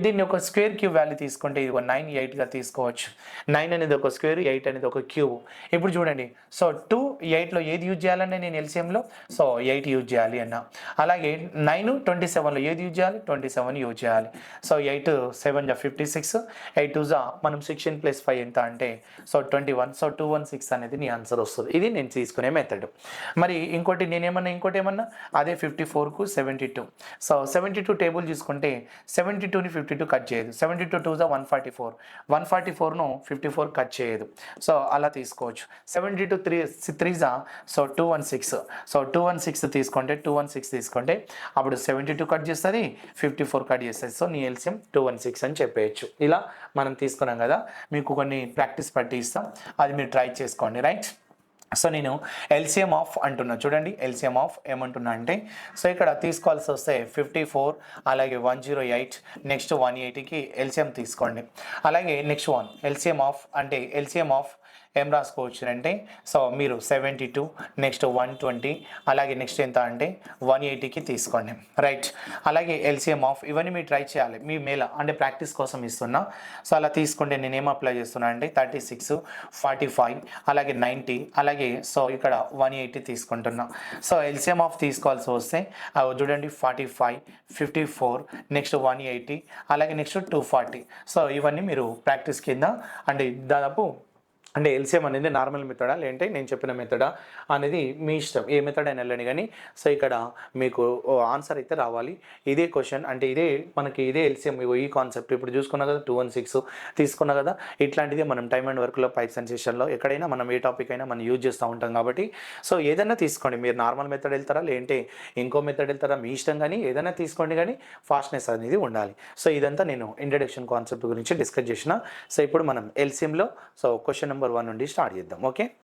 దీన్ని ఒక స్క్వేర్ క్యూ వాల్యూ తీసుకుంటే ఇది 9 8గా తీసుకోవచ్చు. 9 అనేది ఒక స్క్వేర్, 8 అనేది ఒక క్యూబ్. ఇప్పుడు చూడండి. సో 2 8లో ఏది యూజ్ చేయాలంటే నేను ఎల్సిఎంలో సో 8 యూజ్ చేయాలి అన్న. అలాగే 9 27లో ఏది యూజ్ చేయాలి? 27 యూజ్ చేయాలి. సో 8 7 56 8 2 మనం 16 + 5 ఎంత అంటే సో 21. సో 216 అనేది నీ ఆన్సర్ వస్తుంది. ఇది నేను తీసుకునే మెథడ్. మరి ఇంకోటి ఏమన్నా అదే 54కు 72. సో 72 టేబుల్ చూసుకుంటే 72ని 52 కట్ చేయదు. 72 2 144 144ను 54 కట్ చేయదు. సో అలా తీసుకోవచ్చు. 72 3 సో 216 సో 216 తీసుకుంటే అప్పుడు 72 కట్ చేస్తుంది, 54 కట్ చేస్తుంది. సో నీ ఎల్సిఎం 216 అని చెప్పేయచ్చు. ఇలా మనం తీసుకున్నాం కదా. మీకు కొన్ని ప్రాక్టీస్ పట్టి ఇస్తాం, అది మీరు ట్రై చేసుకోండి. రైట్. సో నేను ఎల్సిఎం ఆఫ్ అంటున్నా, చూడండి ఎల్సిఎం ఆఫ్ ఏమంటున్నా అంటే, సో ఇక్కడ తీసుకోవాల్సి వస్తే 54, అలాగే 108, నెక్స్ట్ 180కి ఎల్సిఎం తీసుకోండి. అలాగే నెక్స్ట్ వన్ ఎల్సిఎం ఆఫ్ అంటే ఎల్సిఎం ఆఫ్ ఏం రాసుకోవచ్చు అంటే, సో మీరు 72, నెక్స్ట్ 120, అలాగే నెక్స్ట్ ఎంత అంటే 180కి తీసుకోండి, రైట్. అలాగే ఎల్సిఎం ఆఫ్ ఇవన్నీ మీరు ట్రై చేయాలి, మీ మేల అంటే ప్రాక్టీస్ కోసం ఇస్తున్నా. సో అలా తీసుకుంటే నేను ఏం అప్లై చేస్తున్నా అంటే 36, 45, అలాగే 90, అలాగే సో ఇక్కడ 180 తీసుకుంటున్నా. సో ఎల్సిఎం ఆఫ్ తీసుకోవాల్సి వస్తే చూడండి 45, 54, నెక్స్ట్ 180, అలాగే నెక్స్ట్ 240. సో ఇవన్నీ మీరు ప్రాక్టీస్ కింద అంటే దాదాపు అంటే ఎల్సిఎం అనేది నార్మల్ మెథడా లేదంటే నేను చెప్పిన మెథడా అనేది మీ ఇష్టం, ఏ మెథడ్ అయినా వెళ్ళండి. కానీ సో ఇక్కడ మీకు ఆన్సర్ అయితే రావాలి. ఇదే క్వశ్చన్ అంటే ఇదే మనకి ఇదే ఎల్సిఎం ఈ కాన్సెప్ట్ ఇప్పుడు చూసుకున్నా కదా, 216 తీసుకున్నా కదా, ఇట్లాంటిది మనం టైమ్ అండ్ వర్క్లో పైప్స్ అండ్ సెషన్లో ఎక్కడైనా మనం ఏ టాపిక్ అయినా మనం యూజ్ చేస్తూ ఉంటాం. కాబట్టి సో ఏదైనా తీసుకోండి, మీరు నార్మల్ మెథడ్ వెళ్తారా లేదంటే ఇంకో మెథడ్ వెళ్తారా మీ ఇష్టం, కానీ ఏదైనా తీసుకోండి, కానీ ఫాస్ట్నెస్ అనేది ఉండాలి. సో ఇదంతా నేను ఇంట్రడక్షన్ కాన్సెప్ట్ గురించి డిస్కస్ చేసిన. సో ఇప్పుడు మనం ఎల్సిఎంలో సో క్వశ్చన్ నెంబర్ 1 నుండి స్టార్ట్ చేద్దాం. ఓకే.